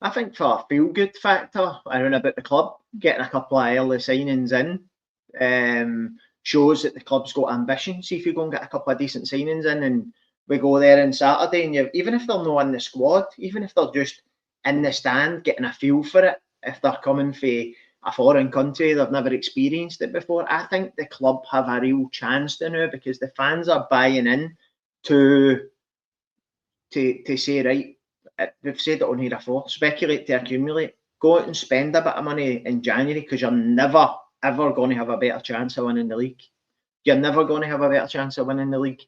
I think for a feel-good factor around about the club, getting a couple of early signings in shows that the club's got ambition. See if you go and get a couple of decent signings in and we go there on Saturday and even if they're not in the squad, even if they're just in the stand getting a feel for it, if they're coming from a foreign country, they've never experienced it before, I think the club have a real chance to now because the fans are buying in to say, right, we've said it on here before, speculate to accumulate, go out and spend a bit of money in January because you're never, ever going to have a better chance of winning the league. You're never going to have a better chance of winning the league.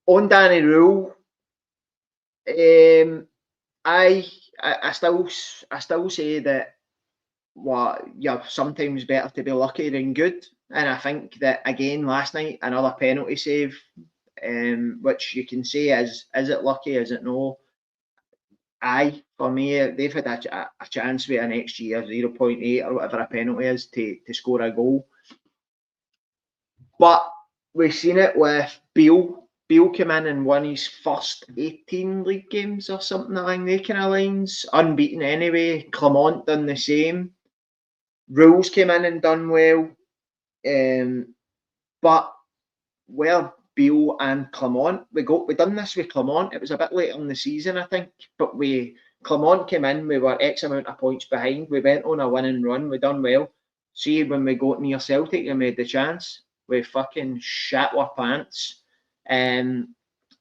On Danny Röhl, I still say that you're sometimes better to be lucky than good, and I think that again last night another penalty save, which you can say is it lucky, is it no? For me they've had a chance with an XG of 0.8 or whatever a penalty is to score a goal, but we've seen it with Beale. Beale came in and won his first 18 league games or something along the kind of lines, unbeaten anyway. Clement done the same. Röhl's came in and done well. But where Beale and Clement, we done this with Clement. It was a bit later in the season, I think, but Clement came in, we were X amount of points behind. We went on a winning run, we done well. See, when we got near Celtic and made the chance, we fucking shat our pants. And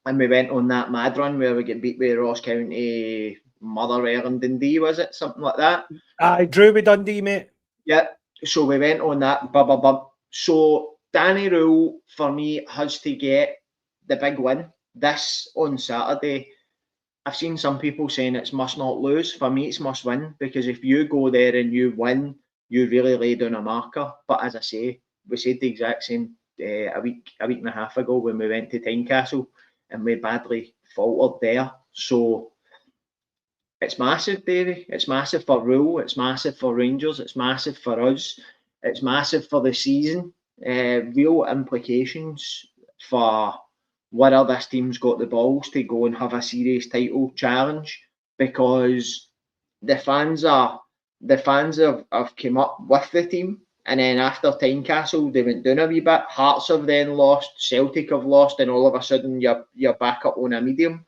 we went on that mad run where we get beat by Ross County, Motherwell and Dundee, was it? Something like that. I drew with Dundee, mate. Yeah, so we went on that. So Danny Röhl, for me, has to get the big win. This on Saturday, I've seen some people saying it's must not lose. For me, it's must win because if you go there and you win, you really lay down a marker. But as I say, we said the exact same a week and a half ago when we went to Tynecastle and we badly faltered there. So it's massive, Davie. It's massive for Röhl. It's massive for Rangers. It's massive for us. It's massive for the season. Real implications for whether this team's got the balls to go and have a serious title challenge because the fans have come up with the team. And then after Tynecastle, they went down a wee bit. Hearts have then lost, Celtic have lost, and all of a sudden you're back up on a medium.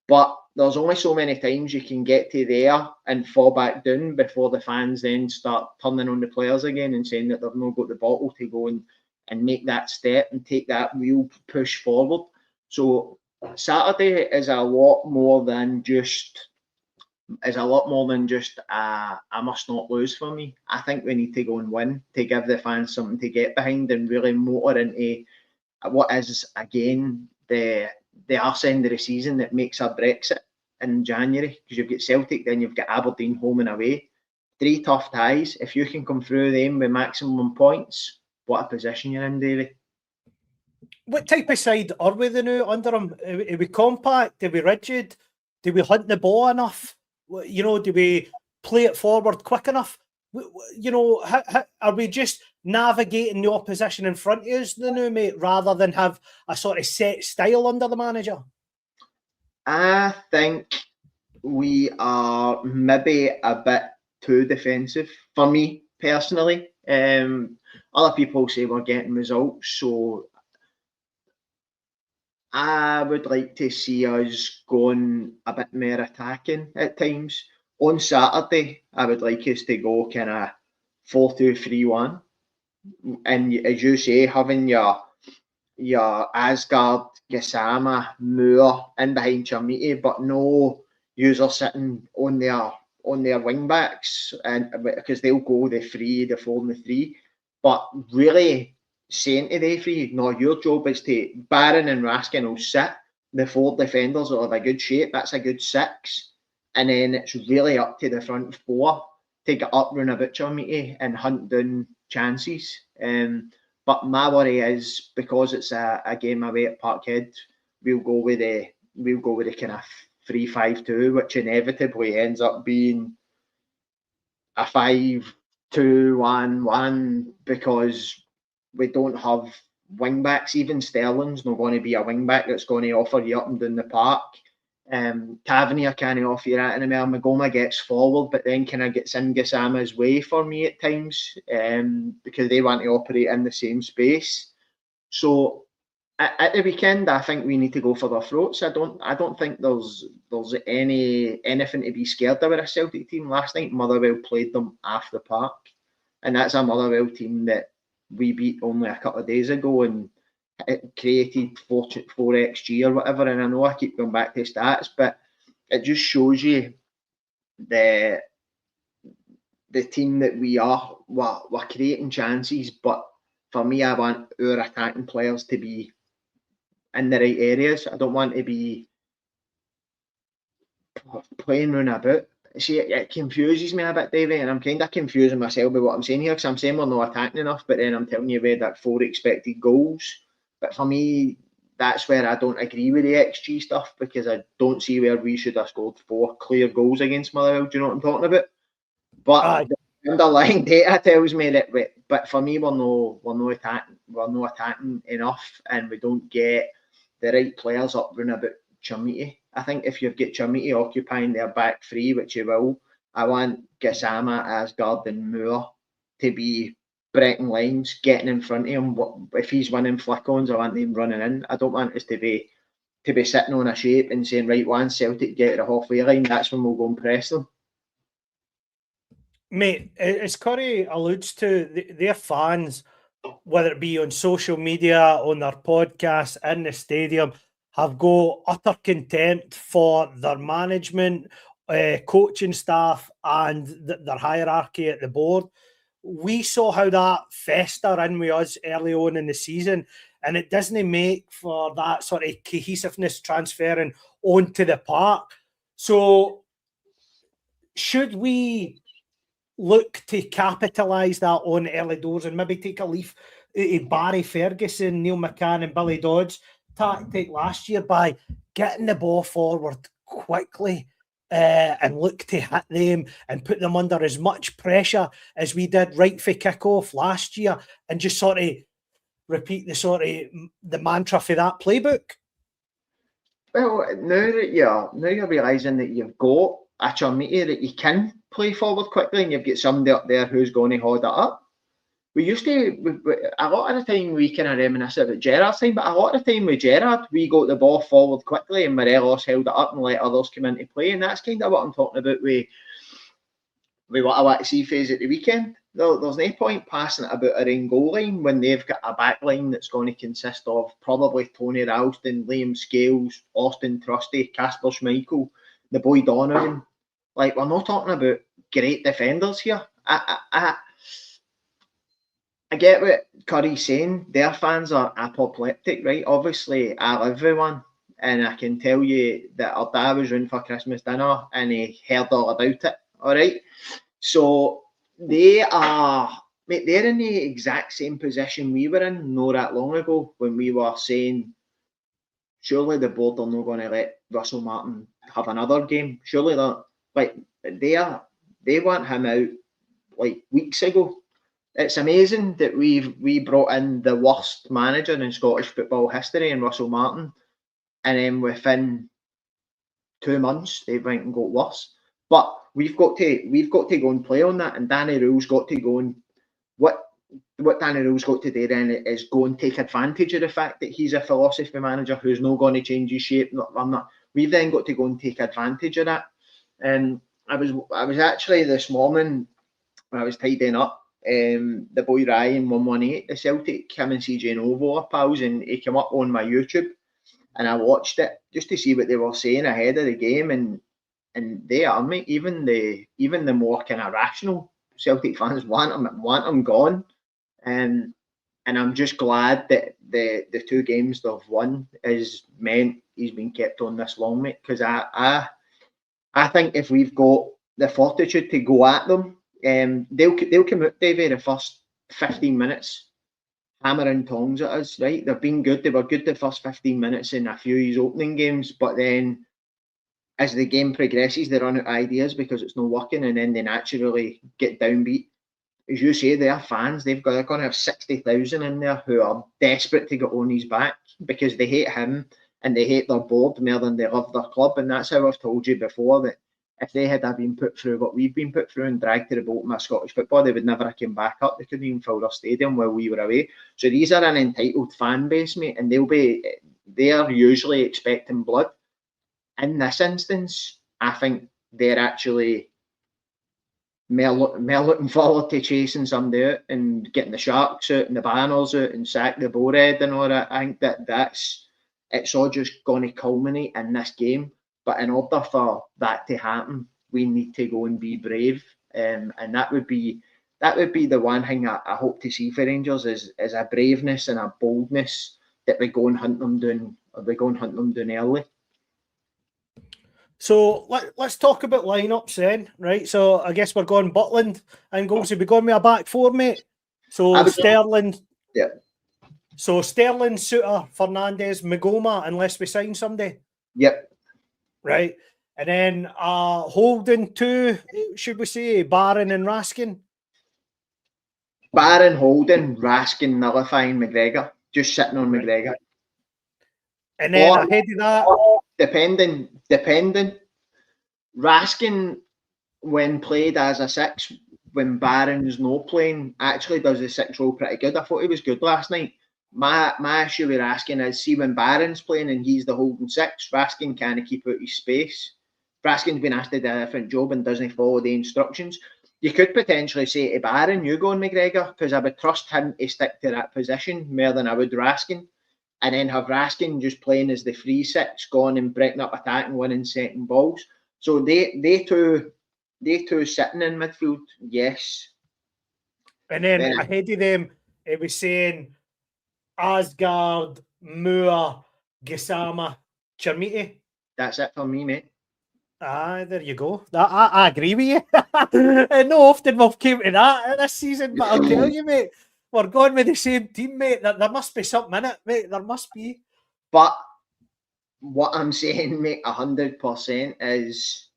But there's only so many times you can get to there and fall back down before the fans then start turning on the players again and saying that they've not got the bottle to go and make that step and take that real push forward. So Saturday is a lot more than just a must not lose for me. I think we need to go and win to give the fans something to get behind and really motor into what is again the arse end of the season that makes a Brexit in January, because you've got Celtic, then you've got Aberdeen home and away. 3 tough ties. If you can come through them with maximum points, what a position you're in, Davie. What type of side are we the new under him? Are we compact? Are we rigid? Do we hunt the ball enough? You know, do we play it forward quick enough? You know, how, are we just navigating the opposition in front of us, the new mate, rather than have a sort of set style under the manager? I think we are maybe a bit too defensive for me personally. Other people say we're getting results, so I would like to see us going a bit more attacking at times. On Saturday, I would like us to go kind of 4-2-3-1, and as you say, having your Asgard, Gassama, Moore in behind Chamiti, but no user sitting on their wing backs, and because they'll go the 3, the 4, and the 3. But really saying to the 3, no, your job is to Barron and Raskin will sit. The 4 defenders will have a good shape. That's a good 6, and then it's really up to the front 4 to get up, run about Chamiti and hunt down chances. But my worry is, because it's a game away at Parkhead, we'll go with the kind of 3-5-2, which inevitably ends up being a 5-2-1-1, because we don't have wing backs. Even Sterling's not going to be a wing back that's going to offer you up and down the park. Tavernier can't offer you that anymore. Magoma gets forward, but then kind of gets in Gassama's way for me at times, because they want to operate in the same space. So at the weekend, I think we need to go for their throats. I don't think there's anything to be scared of with a Celtic team. Last night, Motherwell played them off the park, and that's a Motherwell team that we beat only a couple of days ago, and it created 4 XG or whatever. And I know I keep going back to stats, but it just shows you the team that we are. We're creating chances, but for me, I want our attacking players to be in the right areas. I don't want to be playing round about. See, it confuses me a bit, Davie, and I'm kind of confusing myself with what I'm saying here, because I'm saying we're not attacking enough, but then I'm telling you we had that 4 expected goals. But for me, that's where I don't agree with the XG stuff, because I don't see where we should have scored 4 clear goals against Motherwell. Do you know what I'm talking about? But the underlying data tells me that. But for me, we're no attacking enough, and we don't get the right players up round about Chamiti. I think if you've got Chamiti occupying their back 3, which you will, I want Gassama, Asgard, and Moore to be breaking lines, getting in front of him. If he's winning flick-ons, I want him running in. I don't want us to be sitting on a shape and saying, right, once Celtic get to the halfway line, that's when we'll go and press them. Mate, as Curry alludes to, their fans, whether it be on social media, on their podcasts, in the stadium, have got utter contempt for their management, coaching staff, and their hierarchy at the board. We saw how that fester in with us early on in the season, and it doesn't make for that sort of cohesiveness transferring onto the park. So should we look to capitalise that on early doors and maybe take a leaf at Barry Ferguson, Neil McCann and Billy Dodds tactic last year by getting the ball forward quickly and look to hit them and put them under as much pressure as we did right for kick-off last year, and just sort of repeat the mantra for that playbook? Well, now you're realising that you've got a Chamiti that you can play forward quickly, and you've got somebody up there who's going to hold it up. used to, a lot of the time we kind of reminisce about Gerrard's time, but a lot of the time with Gerrard, we got the ball forward quickly and Morelos held it up and let others come into play. And that's kind of what I'm talking about with what I want to see phase at the weekend. There's no point passing it about our own goal line when they've got a back line that's going to consist of probably Tony Ralston, Liam Scales, Austin Trusty, Casper Schmeichel, the boy Donovan. Like, we're not talking about great defenders here. I get what Curry's saying. Their fans are apoplectic, right? Obviously, I live with one, and I can tell you that our dad was round for Christmas dinner and he heard all about it. All right, so they're in the exact same position we were in not that long ago when we were saying, surely the board are not going to let Russell Martin have another game. Surely they want him out like weeks ago. It's amazing that we brought in the worst manager in Scottish football history in Russell Martin, and then within 2 months they went and got worse. But we've got to go and play on that, and Danny Rulle's got to go and what Danny Rulle's got to do then is go and take advantage of the fact that he's a philosophy manager who's not going to change his shape. We've then got to go and take advantage of that. And I was actually this morning when I was tidying up. The boy Ryan 118, the Celtic, him and CJ Novo are pals, and he came up on my YouTube, and I watched it just to see what they were saying ahead of the game, and they are, mate. Even the more kind of rational Celtic fans want him gone, and I'm just glad that the 2 games they've won is meant he's been kept on this long, mate. Because I think if we've got the fortitude to go at them, they'll come out, Davie, the first 15 minutes, hammering tongs at us, right? They've been good. They were good the first 15 minutes in a few of his opening games, but then as the game progresses, they run out of ideas because it's not working, and then they naturally get downbeat. As you say, they're fans. They're going to have 60,000 in there who are desperate to get on his back because they hate him and they hate their board more than they love their club. And that's how I've told you before that if they had been put through what we've been put through and dragged to the bottom of Scottish football, they would never have come back up. They couldn't even fill their stadium while we were away. So these are an entitled fan base, mate, and they're usually expecting blood. In this instance, I think they're actually more looking forward to chasing somebody out and getting the Sharks out and the Banners out and sack the Boarhead and all that. I think it's all just going to culminate in this game. But in order for that to happen, we need to go and be brave, and that would be the one thing I hope to see for Rangers is a braveness and a boldness that we go and hunt them down early. So let's talk about lineups then, right? So I guess we're going Butland and goals. We'll be going with a back 4, mate. So Sterling. Yeah. So Sterling, Suter, Fernandes, Magoma, unless we sign somebody. Yep. Right. And then holding 2, should we say, Barron and Raskin? Barron, Holden, Raskin, nullifying McGregor. Just sitting on McGregor. And then ahead of that, depending, Raskin, when played as a 6, when Barron's not playing, actually does the 6 role pretty good. I thought he was good last night. My issue with Raskin is, see, when Barron's playing and he's the holding 6, Raskin can't keep out his space. Raskin's been asked to do a different job and doesn't follow the instructions. You could potentially say to Barron, you go on McGregor, because I would trust him to stick to that position more than I would Raskin. And then have Raskin just playing as the free 6, going and breaking up attack and winning second balls. So they two sitting in midfield, yes. And then ahead of them, it was saying Asgard, Moore, Gassama, Chermiti. That's it for me, mate. There you go. I agree with you. And no often we've came to that this season, but I'll tell you, mate, we're going with the same team, mate. There must be something in it, mate. There must be. But what I'm saying, mate, 100% is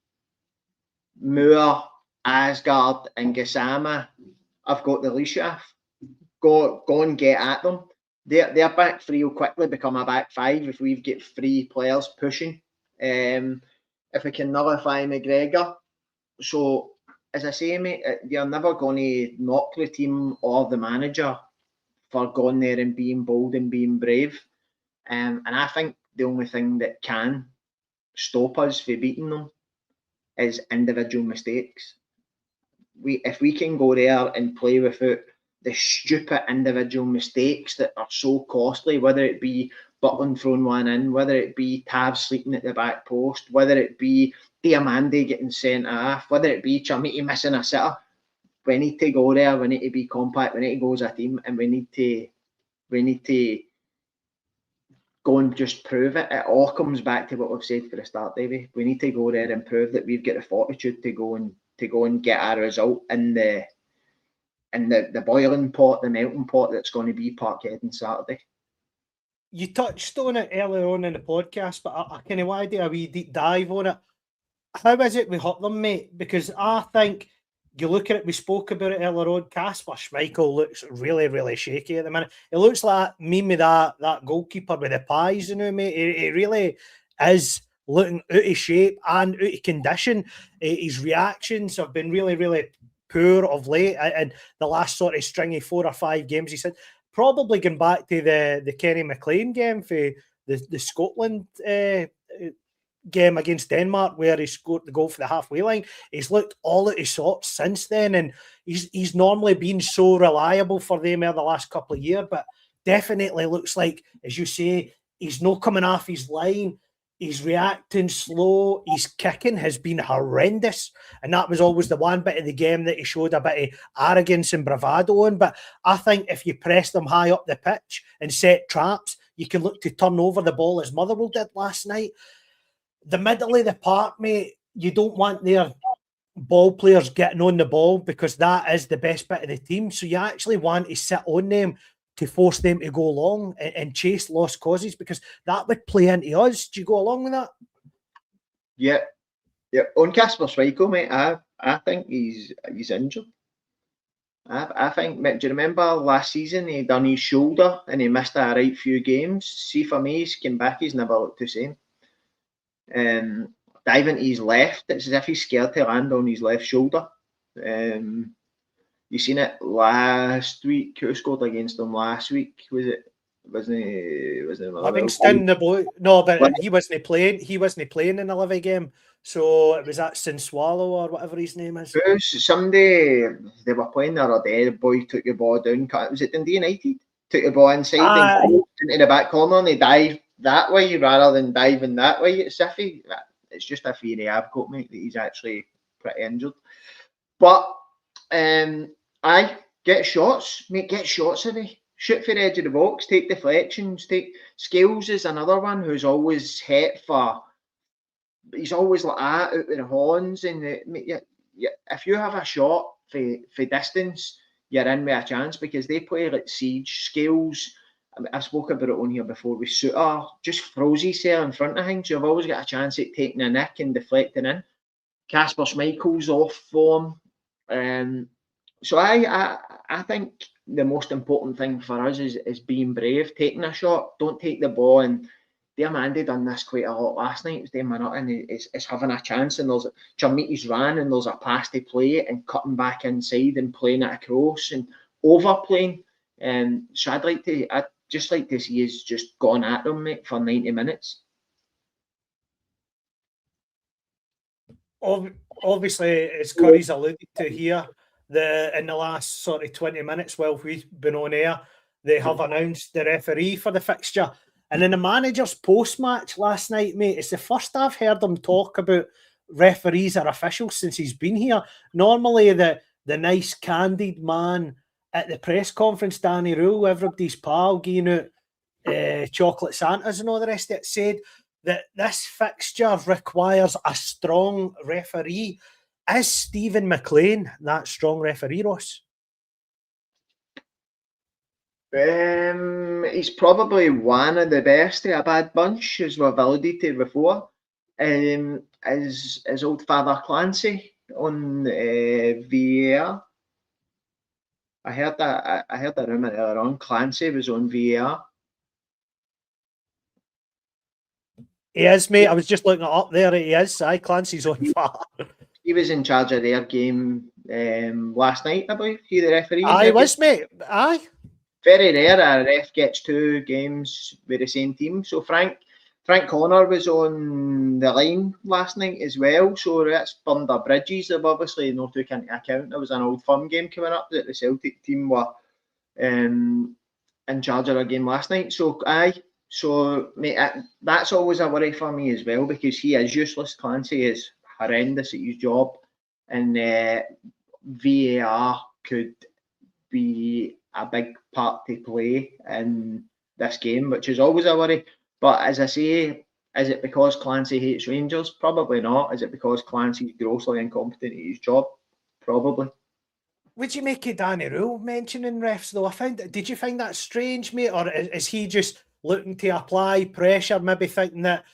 Moore, Asgard, and Gassama. I've got the leash off. Go and get at them. Their back 3 will quickly become a back 5 if we've got 3 players pushing. If we can nullify McGregor. So as I say, mate, you're never going to knock the team or the manager for going there and being bold and being brave. And I think the only thing that can stop us from beating them is individual mistakes. If we can go there and play without the stupid individual mistakes that are so costly, whether it be Butland throwing one in, whether it be Tav sleeping at the back post, whether it be Diamande getting sent off, whether it be Chamiti missing a sitter, we need to go there, we need to be compact, we need to go as a team, and we need to go and just prove it. It all comes back to what we've said for the start, Davie. We need to go there and prove that we've got the fortitude to go and get our result in the boiling pot, the melting pot that's going to be Parkhead on Saturday. You touched on it earlier on in the podcast, but I kind of want to do a wee deep dive on it. How is it we hurt them, mate? Because I think you look at it, we spoke about it earlier on, Kasper Schmeichel looks really, really shaky at the minute. It looks like me with that goalkeeper with the pies, mate. It really is looking out of shape and out of condition. His reactions have been really, really poor of late, and the last sort of stringy 4 or 5 games he said, probably going back to the Kenny McLean game for the Scotland game against Denmark, where he scored the goal for the halfway line. He's looked all out of sorts since then, and he's normally been so reliable for them over the last couple of years, but definitely looks like, as you say, he's not coming off his line. He's reacting slow. His kicking has been horrendous. And that was always the one bit of the game that he showed a bit of arrogance and bravado on. But I think if you press them high up the pitch and set traps, you can look to turn over the ball as Motherwell did last night. The middle of the park, mate, you don't want their ball players getting on the ball, because that is the best bit of the team. So you actually want to sit on them to force them to go along and chase lost causes, because that would play into us. Do you go along with that? Yeah. On Kasper Schmeichel, mate, I think he's injured. I think, do you remember last season he done his shoulder and he missed a right few games? See, for me, he's came back, he's never looked the same. Diving to his left, it's as if he's scared to land on his left shoulder. You seen it last week. Who scored against them last week? Wasn't Livingston, the boy. No, but he wasn't playing. He wasn't playing in the Livy game. So it was that Sinswallow or whatever his name is. Somebody they were playing the other day. The boy took the ball down. Was it Dundee United? Took the ball inside and into the back corner, and he dived that way rather than diving that way. It's iffy. It's just a theory I've got, mate, that he's actually pretty injured. But I get shots, mate. Get shots of it. Shoot for the edge of the box. Take deflections. Take Scales is another one who's always hit for. He's always like that out with the horns, and if you have a shot for distance, you're in with a chance, because they play like Siege. Scales, I spoke about it on here before with Suter, just throws himself in front of things. You've always got a chance at taking a nick and deflecting in. Kasper Schmeichel's off form. So I think the most important thing for us is being brave, taking a shot, don't take the ball. And Diamande done this quite a lot last night. It was Diamante, and is having a chance, and there's Chamiti's ran, and there's a pass to play, and cutting back inside and playing it across and overplaying. So I'd just like to see us just gone at them, mate, for 90 minutes. Obviously, as Curry's alluded to here, in the last sort of 20 minutes while we've been on air, they have announced the referee for the fixture. And in the manager's post-match last night, mate, it's the first I've heard him talk about referees or officials since he's been here. Normally, the nice, candid man at the press conference, Danny Rule, everybody's pal, giving out chocolate Santas and all the rest of it, said that this fixture requires a strong referee. Is Stephen McLean that strong referee, Ross? He's probably one of the best of a bad bunch, as we've alluded to before. Is old Father Clancy on VAR? I heard that rumour earlier on. Clancy was on VAR. He is, mate. I was just looking it up there. He is. Clancy's on VAR. He was in charge of their game last night, I believe. He the referee. Aye, was, mate. Aye. Very rare a ref gets 2 games with the same team. So Frank Connor was on the line last night as well. So that's burned our bridges. They've obviously not took into account there was an Old Firm game coming up that the Celtic team were in charge of a game last night. So aye. So mate, that's always a worry for me as well, because he is useless. Clancy is horrendous at his job, and VAR could be a big part to play in this game, which is always a worry. But as I say, is it because Clancy hates Rangers? Probably not. Is it because Clancy's grossly incompetent at his job? Probably. Would you make it Danny Rule mentioning refs though? Did you find that strange, mate, or is he just looking to apply pressure, maybe thinking that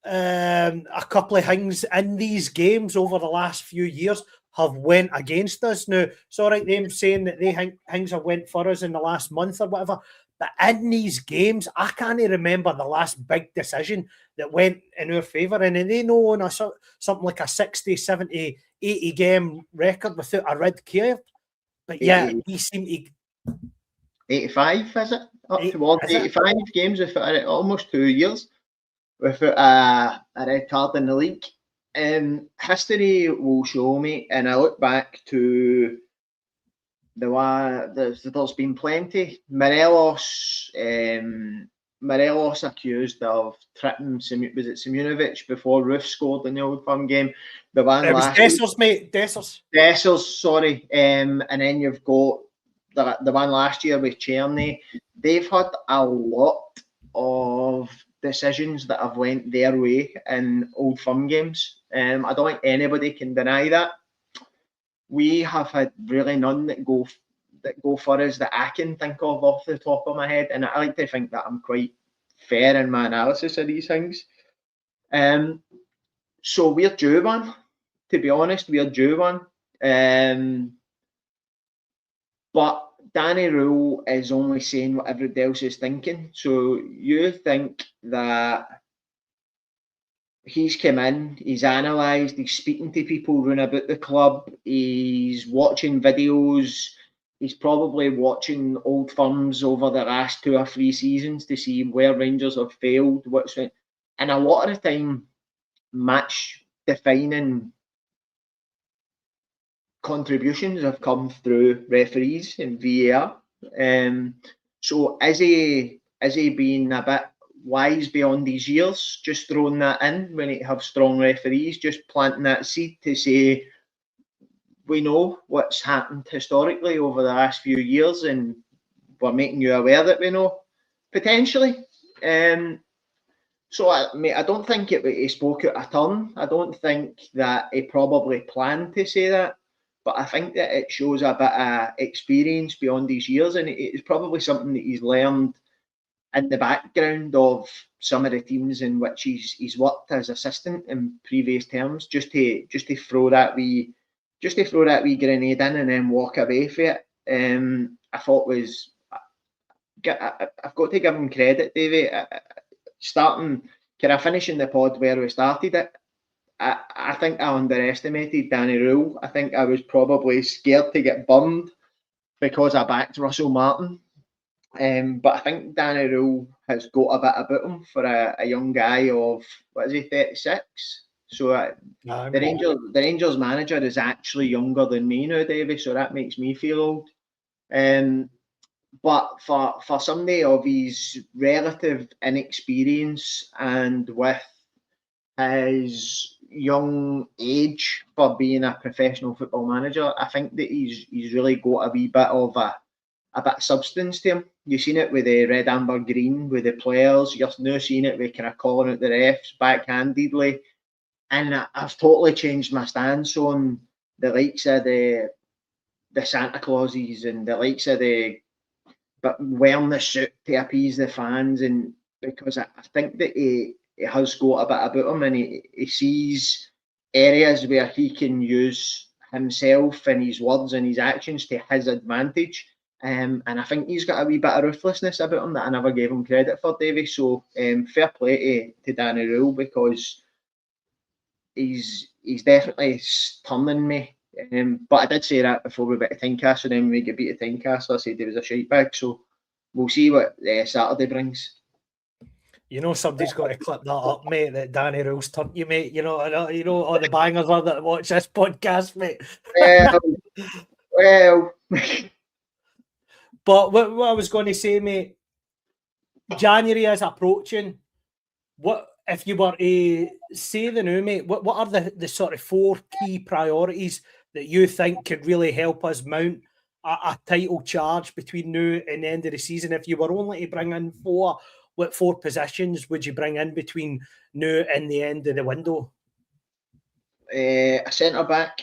a couple of things in these games over the last few years have went against us? Now, it's all right them saying that they think things have went for us in the last month or whatever, but in these games, I can't remember the last big decision that went in our favour, and they know on something like a 60, 70, 80 game record without a red card. But yeah, we seem to... 85, is it? Up towards 85 games without almost 2 years without a red card in the league. History will show me, and I look back to there's been plenty. Morelos accused of tripping, was it Simunovic before Roof scored in the Old Firm game? The one it was Dessers, mate. Dessers, sorry. And then you've got the one last year with Czerny. They've had a lot of decisions that have went their way in Old Firm games. I don't think anybody can deny that. We have had really none that go for us that I can think of off the top of my head, and I like to think that I'm quite fair in my analysis of these things. So we're due one. To be honest, we're due one. But Danny Rule is only saying what everybody else is thinking. So you think that he's come in, he's analysed, he's speaking to people round about the club, he's watching videos, he's probably watching Old Firms over the last 2 or 3 seasons to see where Rangers have failed, and a lot of the time match defining contributions have come through referees and VAR. So is he being a bit wise beyond his years, just throwing that in when he have strong referees, just planting that seed to say we know what's happened historically over the last few years and we're making you aware that we know, potentially. So I don't think he spoke out of turn. I don't think that he probably planned to say that, but I think that it shows a bit of experience beyond his years, and it's probably something that he's learned in the background of some of the teams in which he's worked as assistant in previous terms, just to throw that wee grenade in and then walk away from it. I thought I've got to give him credit, Davie. Finishing the pod where we started it, I think I underestimated Danny Rule. I think I was probably scared to get bummed because I backed Russell Martin. But I think Danny Rule has got a bit about him for a young guy of, 36? So the Rangers manager is actually younger than me now, Davie, so that makes me feel old. But for somebody of his relative inexperience and with his young age for being a professional football manager, I think that he's really got a wee bit of a bit of substance to him. You've seen it with the red, amber, green with the players. You're now seeing it with kind of calling out the refs backhandedly. And I've totally changed my stance on the likes of the Santa Clauses and the likes of but wearing the suit to appease the fans, and because I think that he has got a bit about him, and he sees areas where he can use himself and his words and his actions to his advantage. And I think he's got a wee bit of ruthlessness about him that I never gave him credit for, Davie. So fair play to Danny Rule, because he's definitely turning me. But I did say that before we beat Tynecastle, and then when we get beat Tynecastle, I said he was a shite bag. So we'll see what Saturday brings. You know, somebody's got to clip that up, mate, that Danny Rose turned you, mate. You know all the bangers are that watch this podcast, mate. Well. But what I was going to say, mate, January is approaching. What if you were to say the new, mate? What are the sort of 4 key priorities that you think could really help us mount a title charge between now and the end of the season? If you were only to bring in 4, what 4 positions would you bring in between now and the end of the window? A centre back,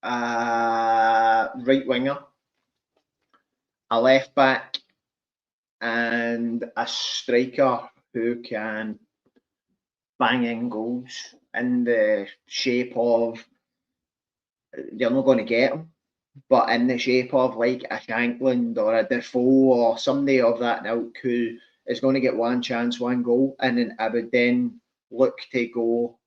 a right winger, a left back, and a striker who can bang in goals in the shape of, you're not going to get them, but in the shape of like a Shankland or a Defoe or somebody of that ilk who is going to get one chance, one goal, and then I would then look to go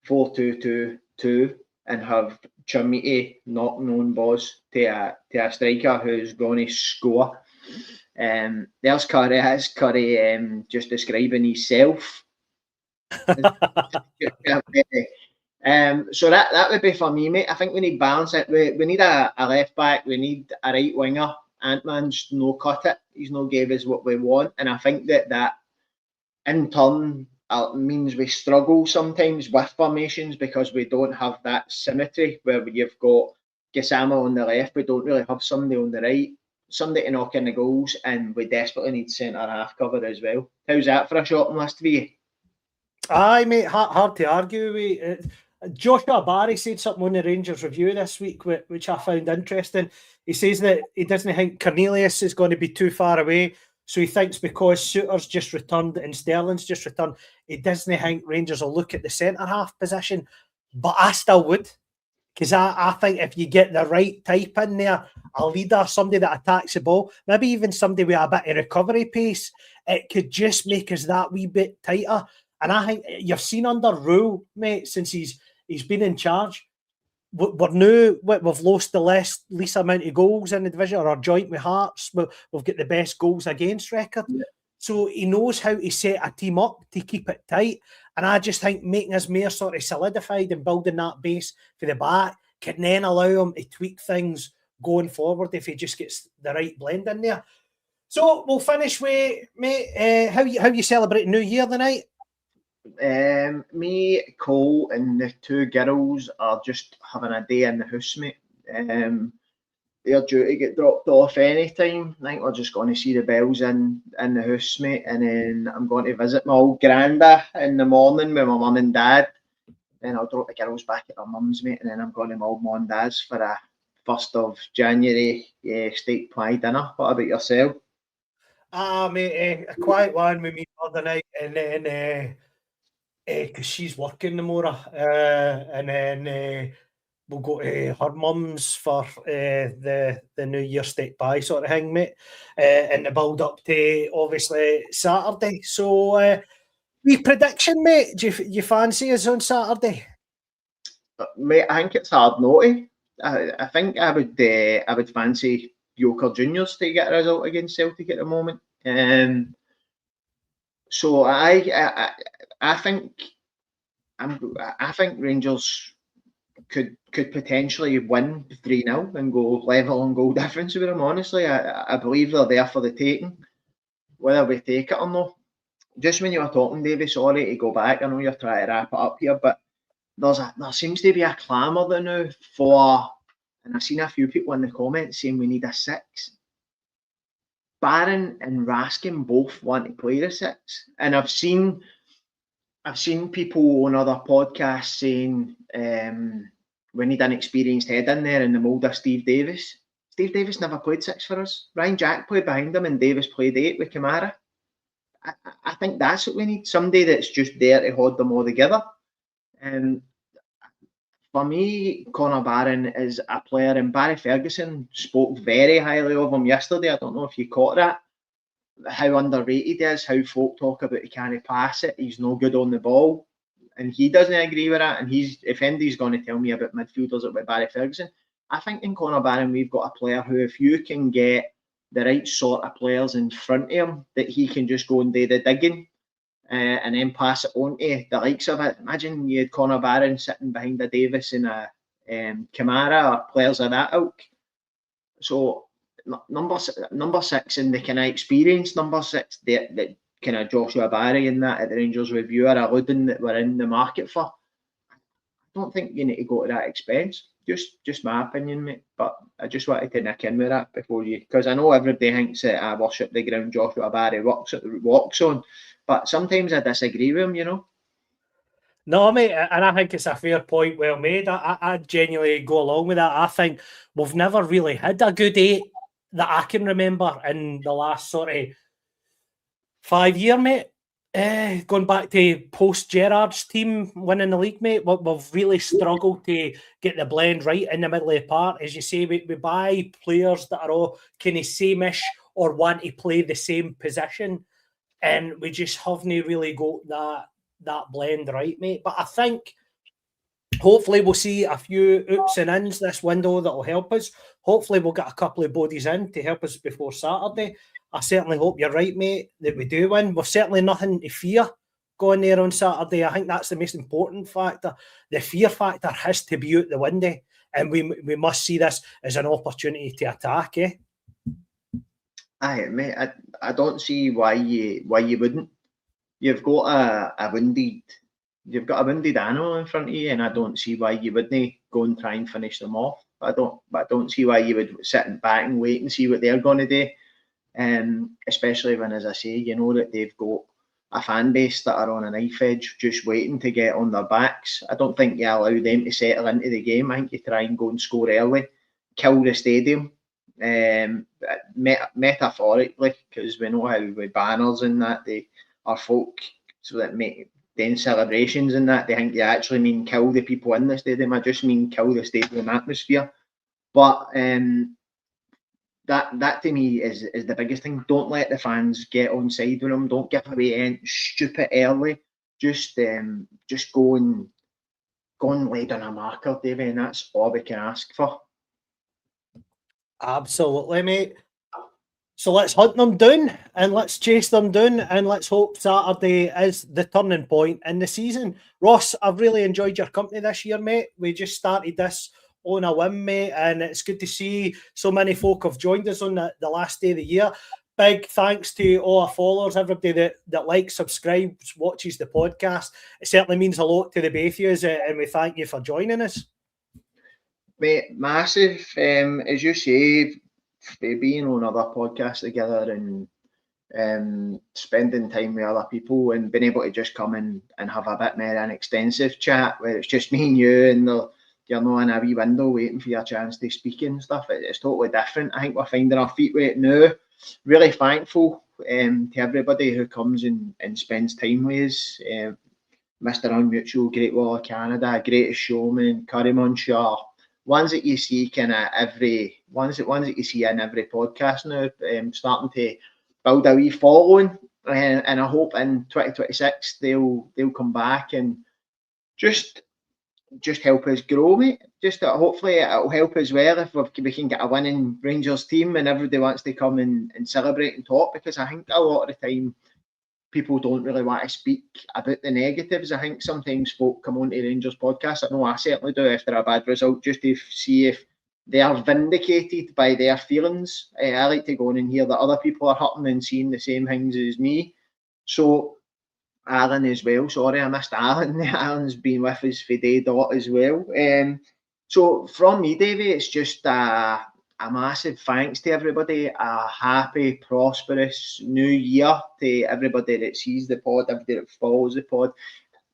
4-2-2-2 and have Chumity knocking on balls to a striker who's going to score. There's Curry just describing himself. So that would be for me, mate. I think we need balance. We need a left back. We need a right winger. Ant-Man's no cut it. He's no gave us what we want. And I think that in turn means we struggle sometimes with formations because we don't have that symmetry where you've got Gassama on the left. We don't really have somebody on the right, somebody to knock in the goals, and we desperately need centre-half cover as well. How's that for a shopping list for you? Aye, mate, hard to argue with. Joshua Barry said something on the Rangers review this week, which I found interesting. He says that he doesn't think Cornelius is going to be too far away. So he thinks because Souttar's just returned and Sterling's just returned, he doesn't think Rangers will look at the centre-half position. But I still would. Because I think if you get the right type in there, a leader, somebody that attacks the ball, maybe even somebody with a bit of recovery pace, it could just make us that wee bit tighter. And I think you've seen under Rule, mate, since he's been in charge, we're new. We've lost the least amount of goals in the division, or our joint with Hearts. We've got the best goals against record. Yeah. So he knows how to set a team up to keep it tight. And I just think making us more sort of solidified and building that base for the back can then allow him to tweak things going forward if he just gets the right blend in there. So we'll finish with, mate, how you celebrating New Year tonight? Me, Cole, and the 2 girls are just having a day in the house, mate. They're due to get dropped off any time. I think we're just going to see the bells in the house, mate, and then I'm going to visit my old granda in the morning with my mum and dad. Then I'll drop the girls back at their mum's, mate, and then I'm going to my old mum and dad's for a 1st of January steak pie dinner. What about yourself? Mate, a quiet one with me the other night, and then because she's working tomorrow, and then we'll go to her mum's for the New Year steak pie sort of thing, mate, and the build up to obviously Saturday. So, wee prediction, mate. Do you fancy us on Saturday? Mate, I think it's hard naughty. I think I would fancy Yoker Juniors to get a result against Celtic at the moment. So I think Rangers could potentially win 3-0 and go level on goal difference with them. Honestly, I believe they're there for the taking, whether we take it or not. Just when you were talking, Davie, sorry to go back. I know you're trying to wrap it up here, but there seems to be a clamour now for, and I've seen a few people in the comments saying we need a 6. Barron and Raskin both want to play the 6, and I've seen people on other podcasts saying we need an experienced head in there in the mould of Steve Davis. Steve Davis never played 6 for us. Ryan Jack played behind him and Davis played 8 with Kamara. I think that's what we need, somebody that's just there to hold them all together. And for me, Connor Barron is a player, and Barry Ferguson spoke very highly of him yesterday. I don't know if you caught that. How underrated he is, how folk talk about he can't pass it, he's no good on the ball. and he doesn't agree with that, and if Andy's going to tell me about midfielders like Barry Ferguson, I think in Conor Barron we've got a player who, if you can get the right sort of players in front of him, that he can just go and do the digging and then pass it on to the likes of it. Imagine you had Conor Barron sitting behind a Davis and a Kamara or players of that ilk. So number 6 in the kind of experienced number 6 that kind of Joshua Barry and that at the Rangers Review are alluding that we're in the market for. I don't think you need to go to that expense. Just my opinion, mate. But I just wanted to nick in with that before you, because I know everybody thinks that I worship the ground Joshua Barry walks on, but sometimes I disagree with him, you know. No, mate, and I think it's a fair point, well made. I genuinely go along with that. I think we've never really had a good 8 that I can remember in the last sort of 5 year, mate. Going back to post Gerrard's team winning the league, mate, we've really struggled to get the blend right in the middle of the park. As you say, we buy players that are all kind of same-ish or want to play the same position, and we just haven't really got that blend right, mate. But I think hopefully we'll see a few outs and ins this window that will help us. Hopefully we'll get a couple of bodies in to help us before Saturday. I certainly hope you're right, mate, that we do win. We've certainly nothing to fear going there on Saturday. I think that's the most important factor. The fear factor has to be out the window, and we must see this as an opportunity to attack, eh? Aye, mate, I don't see why you wouldn't. You've got a wounded animal in front of you, and I don't see why you wouldn't go and try and finish them off. I don't see why you would sit back and wait and see what they're going to do. Especially when, as I say, you know that they've got a fan base that are on a knife edge, just waiting to get on their backs. I don't think you allow them to settle into the game. I think you try and go and score early, kill the stadium, metaphorically, because we know how with banners and that they are folk, so that make then celebrations and that they think you actually mean kill the people in the stadium. I just mean kill the stadium atmosphere. But that to me is the biggest thing. Don't let the fans get on side with them. Don't give away anything stupid early. Just go and lay down a marker, Davie, and that's all we can ask for. Absolutely, mate. So let's hunt them down and let's chase them down, and let's hope Saturday is the turning point in the season. Ross, I've really enjoyed your company this year, mate. We just started this on a whim, mate, and it's good to see so many folk have joined us on the last day of the year. Big thanks to all our followers, everybody that likes, subscribes, watches the podcast. It certainly means a lot to the both of you, and we thank you for joining us. Mate, massive. As you say, being on other podcasts together and spending time with other people and being able to just come in and have a bit more an extensive chat where it's just me and you and you're not in a wee window waiting for your chance to speak and stuff. It's totally different. I think we're finding our feet right now. Really thankful to everybody who comes and spends time with us. Mr. Unmutual, Great Wall of Canada, Greatest Showman, Curryman Shaw. Ones that you see ones that you see in every podcast now, starting to build a wee following, and I hope in 2026 they'll come back and just help us grow, mate. Just hopefully it'll help as well if we can get a winning Rangers team and everybody wants to come and celebrate and talk, because I think a lot of the time people don't really want to speak about the negatives. I think sometimes folk come on to Rangers podcast, I know I certainly do, after a bad result, just to see if they are vindicated by their feelings. I like to go on and hear that other people are hurting and seeing the same things as me. So Alan as well, sorry I missed Alan. Alan's been with us for day dot as well. So from me, Davie, it's just a massive thanks to everybody, a happy, prosperous new year to everybody that sees the pod, everybody that follows the pod.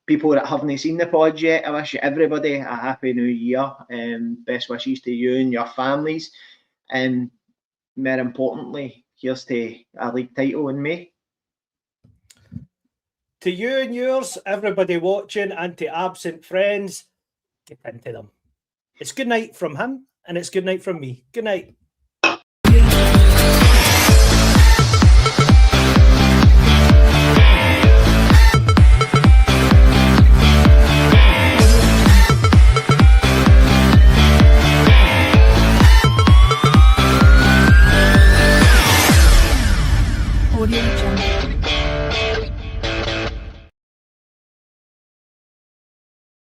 People that haven't seen the pod yet, I wish everybody a happy new year. Best wishes to you and your families. And more importantly, here's to a league title in May. To you and yours, everybody watching, and to absent friends, get into them. It's good night from him, and it's good night from me. Good night.